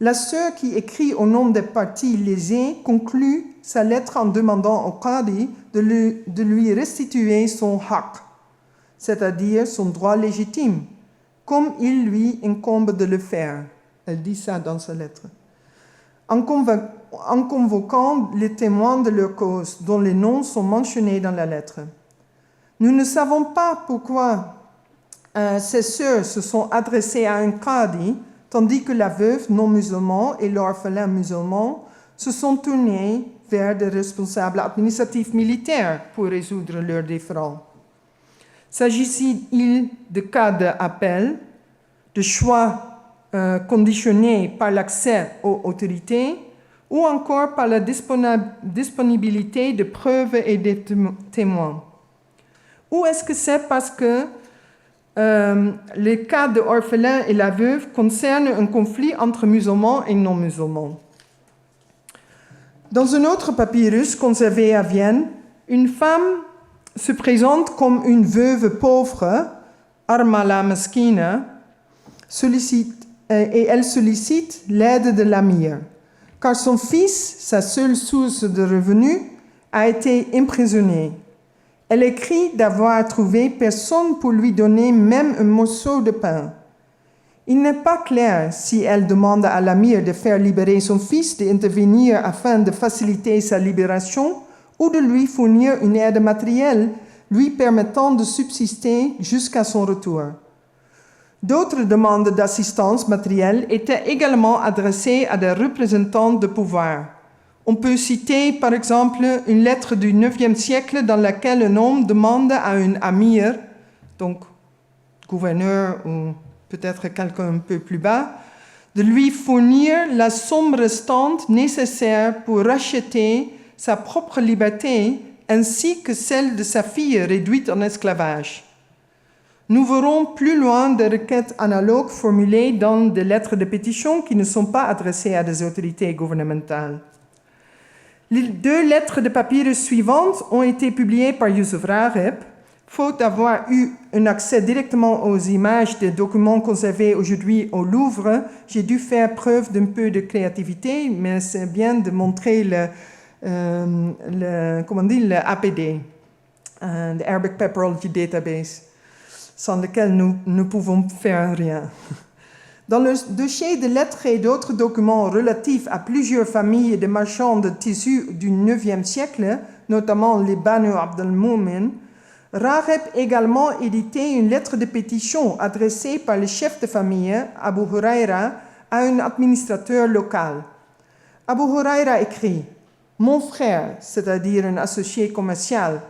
La sœur qui écrit au nom des parties lésées conclut sa lettre en demandant au qadi de lui restituer son haq, c'est-à-dire son droit légitime, comme il lui incombe de le faire. Elle dit ça dans sa lettre. en convoquant les témoins de leur cause, dont les noms sont mentionnés dans la lettre. Nous ne savons pas pourquoi ces sœurs se sont adressées à un qadi, tandis que la veuve non musulmane et l'orphelin musulman se sont tournés vers des responsables administratifs militaires pour résoudre leurs différends. S'agit-il de cas d'appel, de choix conditionnés par l'accès aux autorités ou encore par la disponibilité de preuves et de témoins? Ou est-ce que c'est parce que les cas de orphelin et la veuve concernent un conflit entre musulmans et non-musulmans? Dans un autre papyrus conservé à Vienne, une femme se présente comme une veuve pauvre, Armala Meskina, et elle sollicite l'aide de l'amir, car son fils, sa seule source de revenus, a été emprisonné. Elle écrit d'avoir trouvé personne pour lui donner même un morceau de pain. Il n'est pas clair si elle demande à l'amir de faire libérer son fils, d'intervenir afin de faciliter sa libération ou de lui fournir une aide matérielle lui permettant de subsister jusqu'à son retour. D'autres demandes d'assistance matérielle étaient également adressées à des représentants de pouvoir. On peut citer par exemple une lettre du IXe siècle dans laquelle un homme demande à un amir, donc gouverneur ou peut-être quelqu'un un peu plus bas, de lui fournir la somme restante nécessaire pour racheter sa propre liberté ainsi que celle de sa fille réduite en esclavage. Nous verrons plus loin des requêtes analogues formulées dans des lettres de pétition qui ne sont pas adressées à des autorités gouvernementales. Les 2 lettres de papyrus suivantes ont été publiées par Yusuf Raheb. Faute d'avoir eu un accès directement aux images des documents conservés aujourd'hui au Louvre, j'ai dû faire preuve d'un peu de créativité, mais c'est bien de montrer le APD, the Arabic Papyrology Database, sans lequel nous ne pouvons faire rien. Dans le dossier de lettres et d'autres documents relatifs à plusieurs familles de marchands de tissus du IXe siècle, notamment les Banu Abd al-Mumin, Raheb également édité une lettre de pétition adressée par le chef de famille, Abu Huraira, à un administrateur local. Abu Huraira écrit « Mon frère, c'est-à-dire un associé commercial,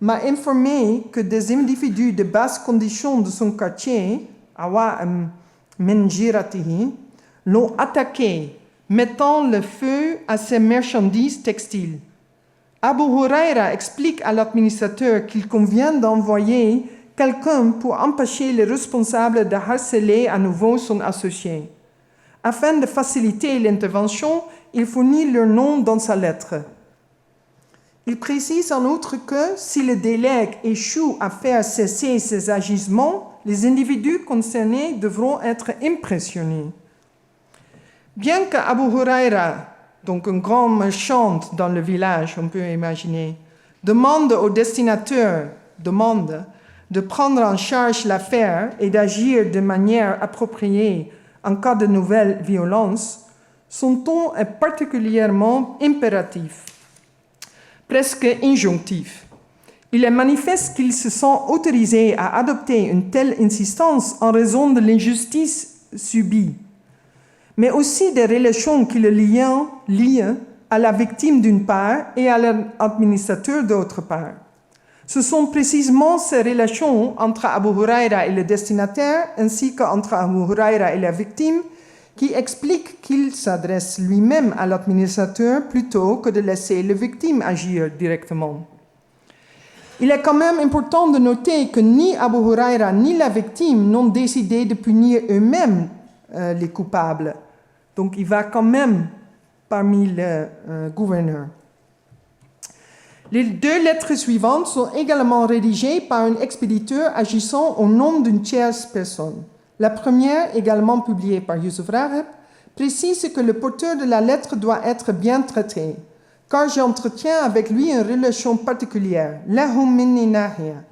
m'a informé que des individus de basse condition de son quartier, Awa Menjiratihi, l'ont attaqué, mettant le feu à ses marchandises textiles. Abu Huraira explique à l'administrateur qu'il convient d'envoyer quelqu'un pour empêcher les responsables de harceler à nouveau son associé. Afin de faciliter l'intervention, il fournit leur nom dans sa lettre. Il précise en outre que si le délègue échoue à faire cesser ses agissements, les individus concernés devront être impressionnés. Bien que Abu Huraira, donc un grand marchand dans le village, on peut imaginer, demande au destinataire de prendre en charge l'affaire et d'agir de manière appropriée en cas de nouvelles violences, son ton est particulièrement impératif, presque injonctif. Il est manifeste qu'ils se sont autorisés à adopter une telle insistance en raison de l'injustice subie, mais aussi des relations qui le lient à la victime d'une part et à l'administrateur d'autre part. Ce sont précisément ces relations entre Abu Huraira et le destinataire, ainsi qu'entre Abu Huraira et la victime, qui expliquent qu'il s'adresse lui-même à l'administrateur plutôt que de laisser la victime agir directement. Il est quand même important de noter que ni Abu Huraira ni la victime n'ont décidé de punir eux-mêmes les coupables. Donc il va quand même parmi les gouverneurs. Les 2 lettres suivantes sont également rédigées par un expéditeur agissant au nom d'une tierce personne. La première, également publiée par Yusuf Raheb, précise que le porteur de la lettre doit être bien traité, car j'entretiens avec lui une relation particulière, lahum minni nahiya.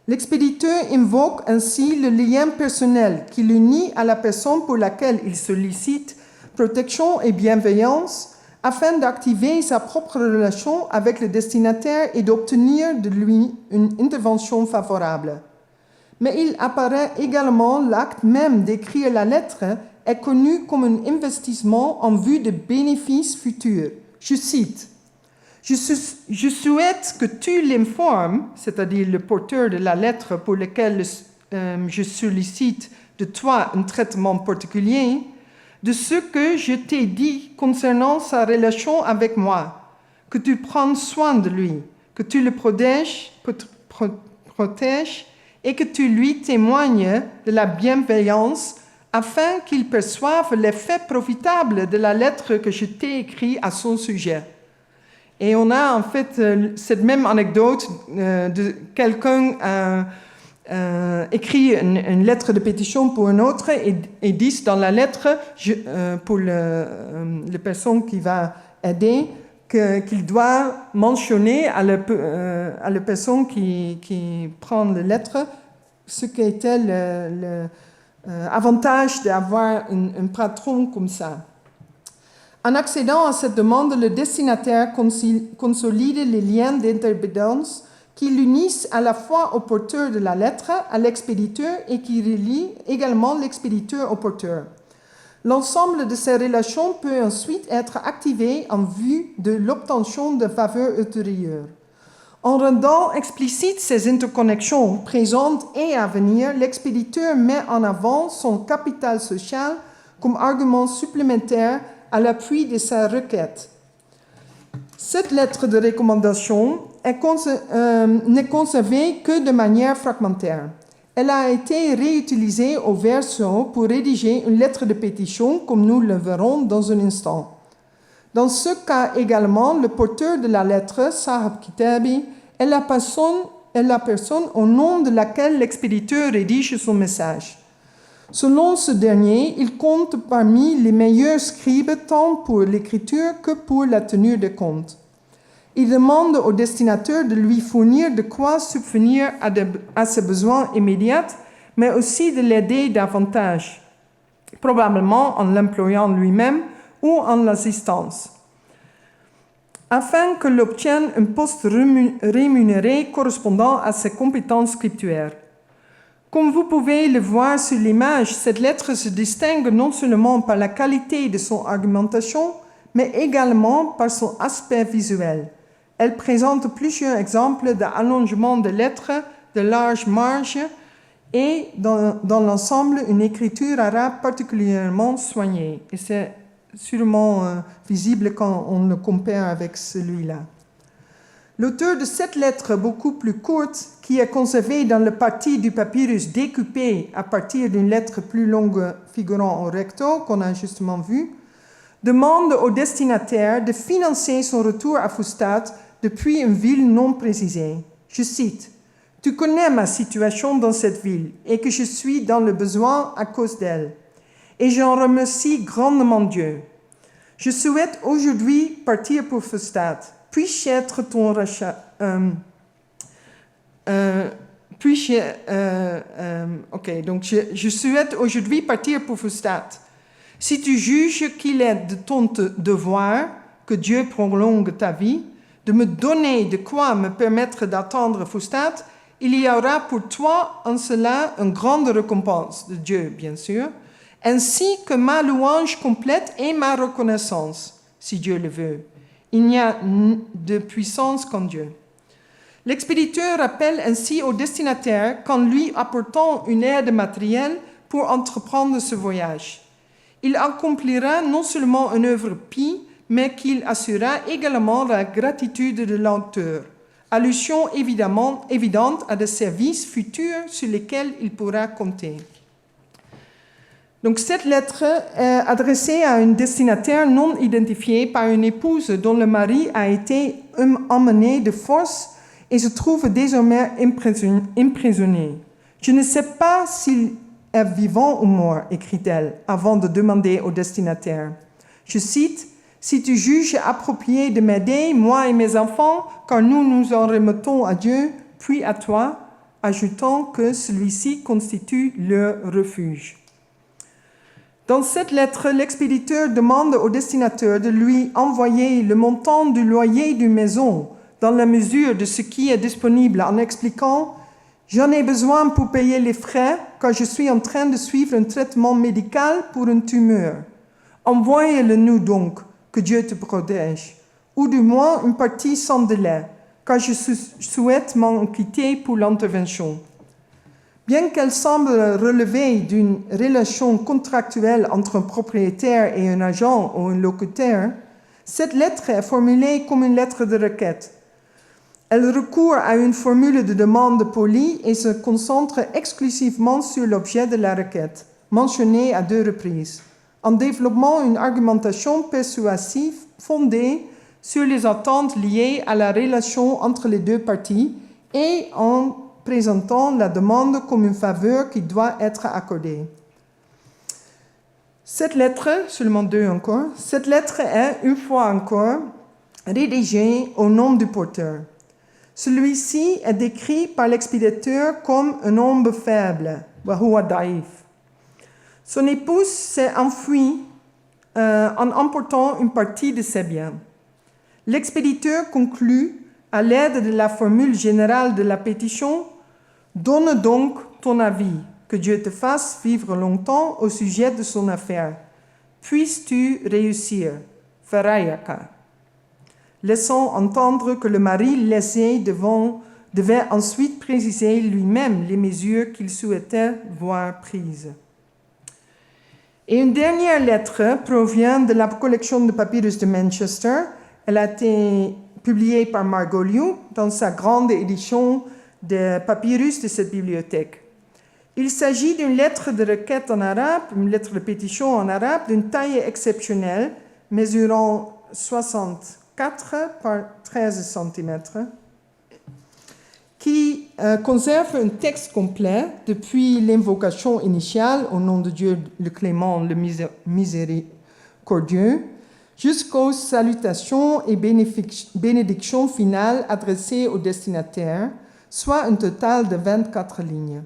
L'expéditeur invoque ainsi le lien personnel qui l'unit à la personne pour laquelle il sollicite protection et bienveillance, afin d'activer sa propre relation avec le destinataire et d'obtenir de lui une intervention favorable. Mais il apparaît également l'acte même d'écrire la lettre est connu comme un investissement en vue de bénéfices futurs. Je cite, « Je souhaite que tu l'informes, c'est-à-dire le porteur de la lettre pour lequel je sollicite de toi un traitement particulier, de ce que je t'ai dit concernant sa relation avec moi, que tu prennes soin de lui, que tu le protèges et que tu lui témoignes de la bienveillance afin qu'il perçoive l'effet profitable de la lettre que je t'ai écrite à son sujet. » Et on a en fait cette même anecdote de quelqu'un écrit une lettre de pétition pour un autre et dit dans la lettre, pour la personne qui va aider, qu'il doit mentionner à la personne qui prend la lettre ce qu'était l'avantage d'avoir un patron comme ça. En accédant à cette demande, le destinataire consolide les liens d'interdépendance qui l'unissent à la fois au porteur de la lettre, à l'expéditeur et qui relient également l'expéditeur au porteur. L'ensemble de ces relations peut ensuite être activé en vue de l'obtention de faveurs ultérieures. En rendant explicites ces interconnexions présentes et à venir, l'expéditeur met en avant son capital social comme argument supplémentaire à l'appui de sa requête. Cette lettre de recommandation n'est conservée que de manière fragmentaire. Elle a été réutilisée au verso pour rédiger une lettre de pétition, comme nous le verrons dans un instant. Dans ce cas également, le porteur de la lettre, Sahab Kitabi, est la personne au nom de laquelle l'expéditeur rédige son message. Selon ce dernier, il compte parmi les meilleurs scribes tant pour l'écriture que pour la tenue de compte. Il demande au destinateur de lui fournir de quoi subvenir à ses besoins immédiats, mais aussi de l'aider davantage, probablement en l'employant lui-même ou en l'assistance, afin qu'il obtienne un poste rémunéré correspondant à ses compétences scriptuaires. Comme vous pouvez le voir sur l'image, cette lettre se distingue non seulement par la qualité de son argumentation, mais également par son aspect visuel. Elle présente plusieurs exemples d'allongement de lettres de large marge et dans l'ensemble une écriture arabe particulièrement soignée. Et c'est sûrement visible quand on le compare avec celui-là. L'auteur de cette lettre beaucoup plus courte, qui est conservée dans le partie du papyrus découpé à partir d'une lettre plus longue figurant au recto, qu'on a justement vu, demande au destinataire de financer son retour à Fustat depuis une ville non précisée. Je cite, « Tu connais ma situation dans cette ville et que je suis dans le besoin à cause d'elle. Et j'en remercie grandement Dieu. Je souhaite aujourd'hui partir pour Fustat. Puis-je être ton rachat donc je souhaite aujourd'hui partir pour Fustat. Si tu juges qu'il est de ton devoir, que Dieu prolonge ta vie, de me donner de quoi me permettre d'attendre Fustat, il y aura pour toi en cela une grande récompense de Dieu, bien sûr, ainsi que ma louange complète et ma reconnaissance, si Dieu le veut. Il n'y a de puissance qu'en Dieu. » L'expéditeur rappelle ainsi au destinataire qu'en lui apportant une aide matérielle pour entreprendre ce voyage, il accomplira non seulement une œuvre pie, mais qu'il assurera également la gratitude de l'auteur, allusion évidemment évidente à des services futurs sur lesquels il pourra compter. Donc cette lettre est adressée à un destinataire non identifié par une épouse dont le mari a été emmené de force et se trouve désormais emprisonné. « Je ne sais pas s'il est vivant ou mort », écrit-elle, avant de demander au destinataire. Je cite, « Si tu juges approprié de m'aider, moi et mes enfants, car nous nous en remettons à Dieu, puis à toi, ajoutant que celui-ci constitue leur refuge. » Dans cette lettre, l'expéditeur demande au destinataire de lui envoyer le montant du loyer d'une maison dans la mesure de ce qui est disponible en expliquant « J'en ai besoin pour payer les frais car je suis en train de suivre un traitement médical pour une tumeur. Envoyez-le nous donc, que Dieu te protège. Ou du moins une partie sans délai, car je souhaite m'en quitter pour l'intervention. » Bien qu'elle semble relever d'une relation contractuelle entre un propriétaire et un agent ou un locataire, cette lettre est formulée comme une lettre de requête. Elle recourt à une formule de demande polie et se concentre exclusivement sur l'objet de la requête, mentionné à 2 reprises, en développant une argumentation persuasive fondée sur les attentes liées à la relation entre les 2 parties et en présentant la demande comme une faveur qui doit être accordée. Cette lettre, seulement 2 encore, cette lettre est, une fois encore, rédigée au nom du porteur. Celui-ci est décrit par l'expéditeur comme un homme faible, wahuwa daif. Son épouse s'est enfuie en emportant une partie de ses biens. L'expéditeur conclut, à l'aide de la formule générale de la pétition, « Donne donc ton avis, que Dieu te fasse vivre longtemps au sujet de son affaire. Puisses-tu réussir, Farayaka » laissant entendre que le mari lésé devait ensuite préciser lui-même les mesures qu'il souhaitait voir prises. Et une dernière lettre provient de la collection de papyrus de Manchester. Elle a été publiée par Margoliouth dans sa grande édition de papyrus de cette bibliothèque. Il s'agit d'une lettre de requête en arabe, une lettre de pétition en arabe d'une taille exceptionnelle, mesurant 64 par 13 cm, qui conserve un texte complet depuis l'invocation initiale au nom de Dieu le clément, le miséricordieux, jusqu'aux salutations et bénédictions finales adressées au destinataire, soit un total de 24 lignes.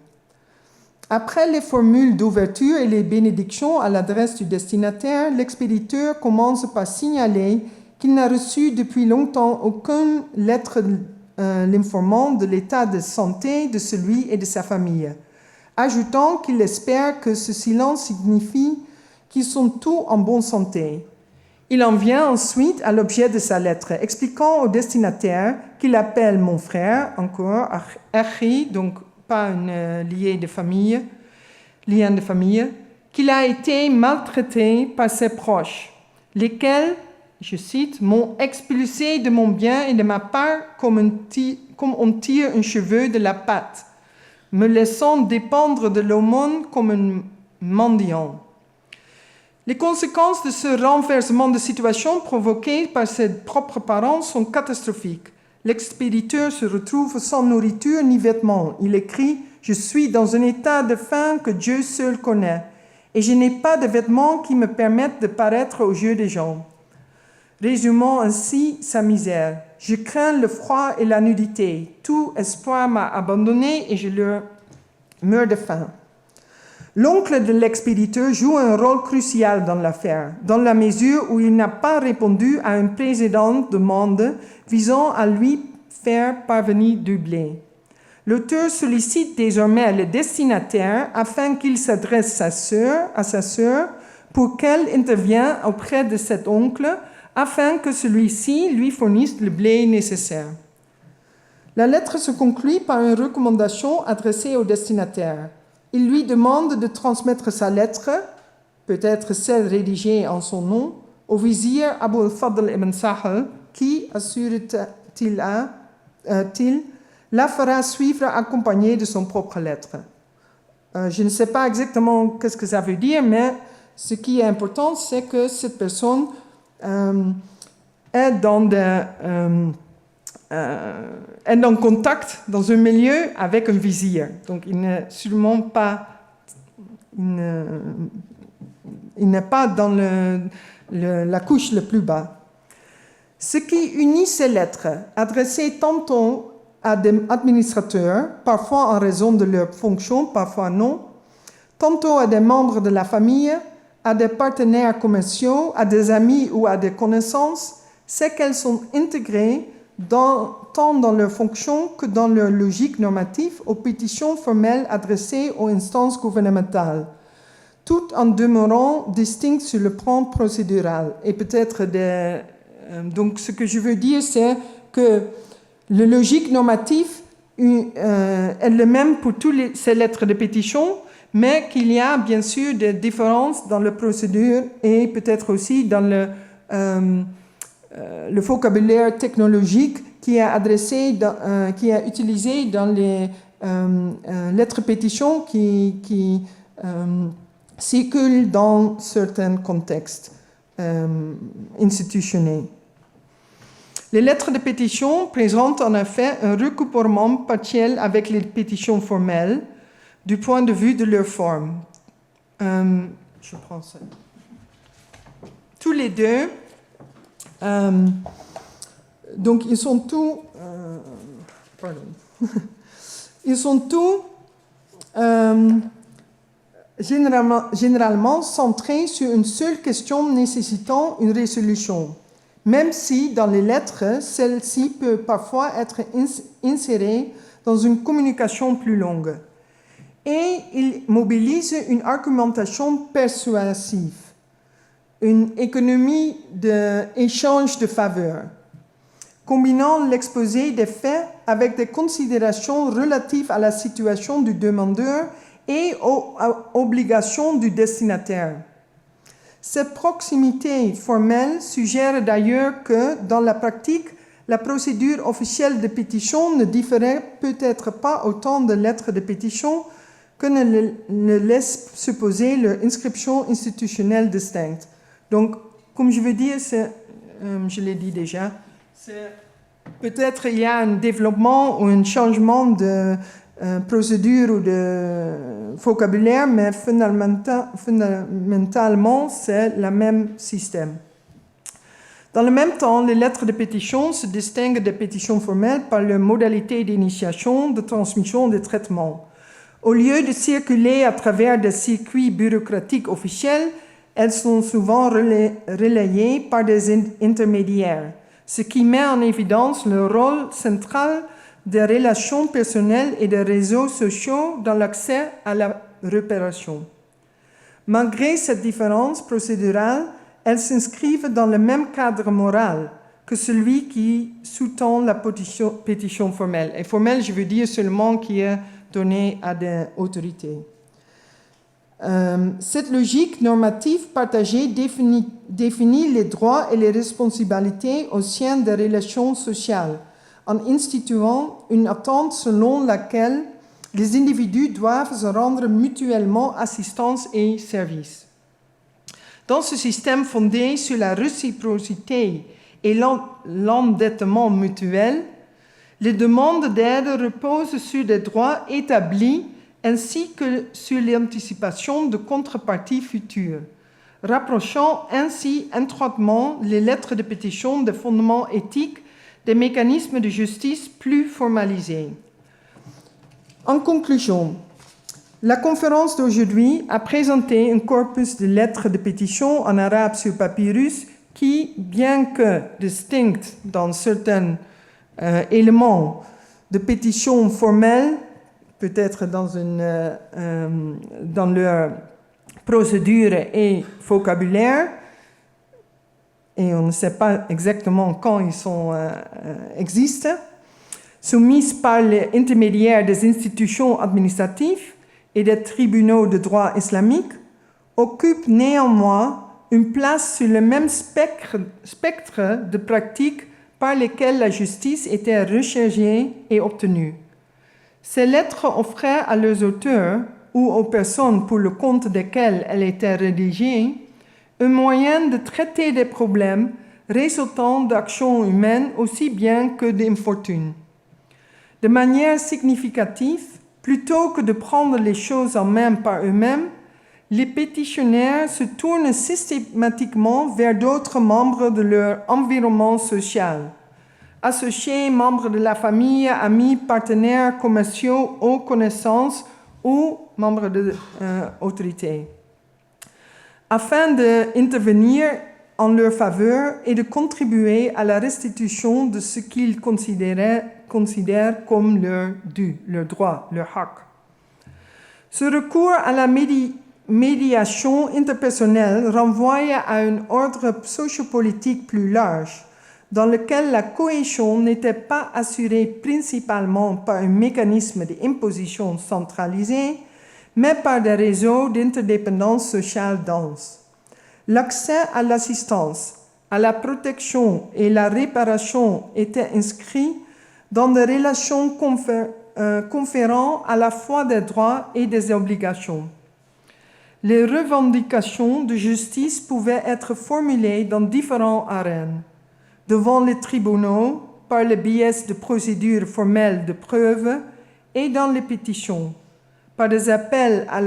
Après les formules d'ouverture et les bénédictions à l'adresse du destinataire, l'expéditeur commence par signaler qu'il n'a reçu depuis longtemps aucune lettre l'informant de l'état de santé de celui et de sa famille, ajoutant qu'il espère que ce silence signifie qu'ils sont tous en bonne santé. Il en vient ensuite à l'objet de sa lettre, expliquant au destinataire qu'il appelle mon frère, encore, Akhi, donc pas un lien de famille, qu'il a été maltraité par ses proches, lesquels, je cite, m'ont expulsé de mon bien et de ma part comme on tire un cheveu de la patte, me laissant dépendre de l'aumône comme un mendiant. Les conséquences de ce renversement de situation provoqué par ses propres parents sont catastrophiques. L'expéditeur se retrouve sans nourriture ni vêtements. Il écrit « Je suis dans un état de faim que Dieu seul connaît, et je n'ai pas de vêtements qui me permettent de paraître aux yeux des gens. » Résumant ainsi sa misère. « Je crains le froid et la nudité. Tout espoir m'a abandonné et je meurs de faim. » L'oncle de l'expéditeur joue un rôle crucial dans l'affaire, dans la mesure où il n'a pas répondu à une précédente demande visant à lui faire parvenir du blé. L'auteur sollicite désormais le destinataire afin qu'il s'adresse à sa sœur pour qu'elle intervienne auprès de cet oncle afin que celui-ci lui fournisse le blé nécessaire. La lettre se conclut par une recommandation adressée au destinataire. Il lui demande de transmettre sa lettre, peut-être celle rédigée en son nom, au vizir Abu al-Fadl ibn Sahel, qui, assure-t-il, la fera suivre accompagnée de son propre lettre. Je ne sais pas exactement qu'est-ce que ça veut dire, mais ce qui est important, c'est que cette personne est en contact dans un milieu avec un vizir. Donc, il n'est sûrement pas, il n'est pas dans la couche le plus bas. Ce qui unit ces lettres, adressées tantôt à des administrateurs, parfois en raison de leur fonction, parfois non, tantôt à des membres de la famille, à des partenaires commerciaux, à des amis ou à des connaissances, c'est qu'elles sont intégrées tant dans leur fonction que dans leur logique normative aux pétitions formelles adressées aux instances gouvernementales, tout en demeurant distinctes sur le plan procédural. Et peut-être donc ce que je veux dire, c'est que la logique normative est le même pour toutes ces lettres de pétition, mais qu'il y a bien sûr des différences dans la procédure et peut-être aussi dans le vocabulaire technologique qui est utilisé dans les lettres pétitions qui circulent dans certains contextes institutionnels. Les lettres de pétition présentent en effet un recouvrement partiel avec les pétitions formelles du point de vue de leur forme. Je prends ça. Tous les deux, donc ils sont tous, ils sont tous généralement centrés sur une seule question nécessitant une résolution, même si dans les lettres, celle-ci peut parfois être insérée dans une communication plus longue. Et il mobilise une argumentation persuasive, une économie d'échange de faveurs, combinant l'exposé des faits avec des considérations relatives à la situation du demandeur et aux obligations du destinataire. Cette proximité formelle suggère d'ailleurs que, dans la pratique, la procédure officielle de pétition ne différait peut-être pas autant de lettres de pétition que ne laisse supposer leur inscription institutionnelle distincte. Donc, comme je veux dire, je l'ai dit déjà, peut-être il y a un développement ou un changement de procédure ou de vocabulaire, mais fondamentalement, c'est le même système. Dans le même temps, les lettres de pétition se distinguent des pétitions formelles par leur modalité d'initiation, de transmission, de traitement. Au lieu de circuler à travers des circuits bureaucratiques officiels, elles sont souvent relayées par des intermédiaires, ce qui met en évidence le rôle central des relations personnelles et des réseaux sociaux dans l'accès à la réparation. Malgré cette différence procédurale, elles s'inscrivent dans le même cadre moral que celui qui sous-tend la pétition formelle. Et formelle, je veux dire seulement qui est donnée à des autorités. Cette logique normative partagée définit les droits et les responsabilités au sein des relations sociales, en instituant une attente selon laquelle les individus doivent se rendre mutuellement assistance et service. Dans ce système fondé sur la réciprocité et l'endettement mutuel, les demandes d'aide reposent sur des droits établis ainsi que sur l'anticipation de contreparties futures, rapprochant ainsi étroitement les lettres de pétition des fondements éthiques des mécanismes de justice plus formalisés. En conclusion, la conférence d'aujourd'hui a présenté un corpus de lettres de pétition en arabe sur papyrus qui, bien que distinct dans certains éléments de pétition formelle, peut-être dans leur procédure et vocabulaire, et on ne sait pas exactement quand ils existent, soumises par les intermédiaires des institutions administratives et des tribunaux de droit islamique, occupent néanmoins une place sur le même spectre de pratiques par lesquelles la justice était recherchée et obtenue. Ces lettres offraient à leurs auteurs ou aux personnes pour le compte desquelles elles étaient rédigées un moyen de traiter des problèmes résultant d'actions humaines aussi bien que d'infortunes. De manière significative, plutôt que de prendre les choses en main par eux-mêmes, les pétitionnaires se tournent systématiquement vers d'autres membres de leur environnement social, associés, membres de la famille, amis, partenaires commerciaux ou connaissances ou membres de l'autorité. afin d'intervenir en leur faveur et de contribuer à la restitution de ce qu'ils considèrent comme leur dû, leur droit, leur haq. Ce recours à la médiation interpersonnelle renvoie à un ordre sociopolitique plus large, dans lequel la cohésion n'était pas assurée principalement par un mécanisme d'imposition centralisé, mais par des réseaux d'interdépendance sociale dense. L'accès à l'assistance, à la protection et la réparation étaient inscrits dans des relations conférant à la fois des droits et des obligations. Les revendications de justice pouvaient être formulées dans différentes arènes, devant les tribunaux, par le biais de procédures formelles de preuve et dans les pétitions, par des appels à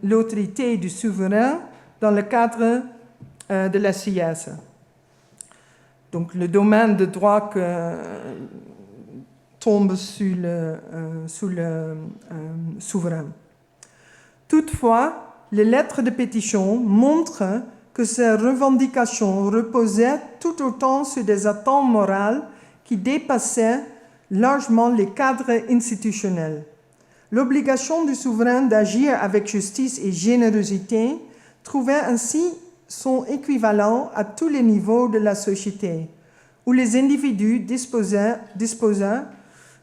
l'autorité du souverain dans le cadre de la SIAS. Donc le domaine de droit tombe sous le souverain. Toutefois, les lettres de pétition montrent que ces revendications reposaient tout autant sur des attentes morales qui dépassaient largement les cadres institutionnels. L'obligation du souverain d'agir avec justice et générosité trouvait ainsi son équivalent à tous les niveaux de la société, où les individus disposaient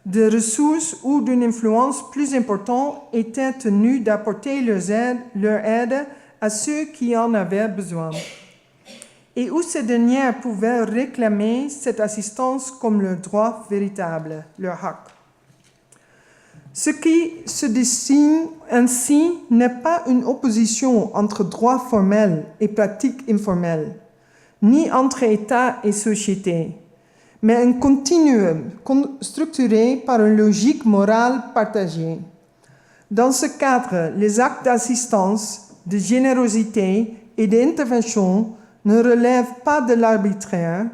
de ressources ou d'une influence plus importante étaient tenus d'apporter leur aide à ceux qui en avaient besoin, et où ces derniers pouvaient réclamer cette assistance comme leur droit véritable, leur haq. Ce qui se dessine ainsi n'est pas une opposition entre droit formel et pratique informelle, ni entre État et société, mais un continuum structuré par une logique morale partagée. Dans ce cadre, les actes d'assistance, de générosité et d'intervention ne relèvent pas de l'arbitraire,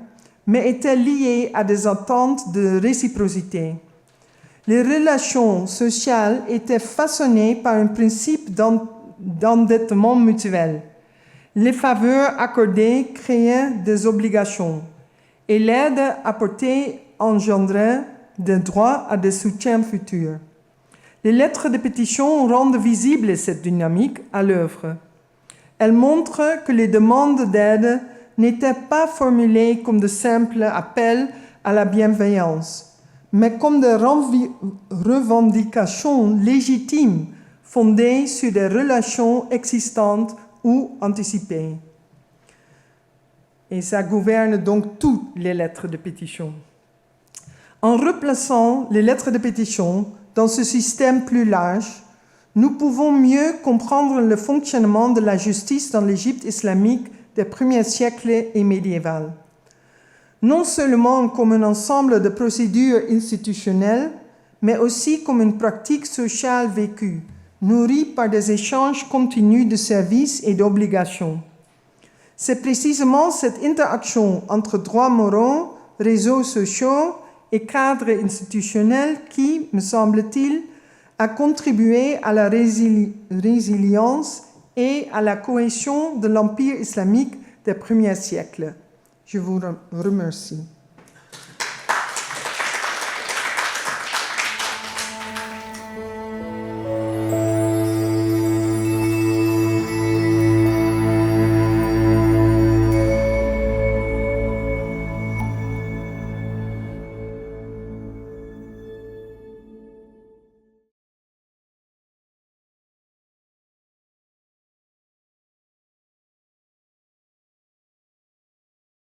mais étaient liés à des attentes de réciprocité. Les relations sociales étaient façonnées par un principe d'endettement mutuel. Les faveurs accordées créaient des obligations et l'aide apportée engendrait des droits à des soutiens futurs. Les lettres de pétition rendent visible cette dynamique à l'œuvre. Elles montrent que les demandes d'aide n'étaient pas formulées comme de simples appels à la bienveillance, mais comme des revendications légitimes fondées sur des relations existantes ou anticipées. Et ça gouverne donc toutes les lettres de pétition. En replaçant les lettres de pétition dans ce système plus large, nous pouvons mieux comprendre le fonctionnement de la justice dans l'Égypte islamique des premiers siècles et médiéval. Non seulement comme un ensemble de procédures institutionnelles, mais aussi comme une pratique sociale vécue, nourrie par des échanges continus de services et d'obligations. C'est précisément cette interaction entre droits moraux, réseaux sociaux et cadres institutionnels qui, me semble-t-il, a contribué à la résilience et à la cohésion de l'Empire islamique des premiers siècles. Je vous remercie.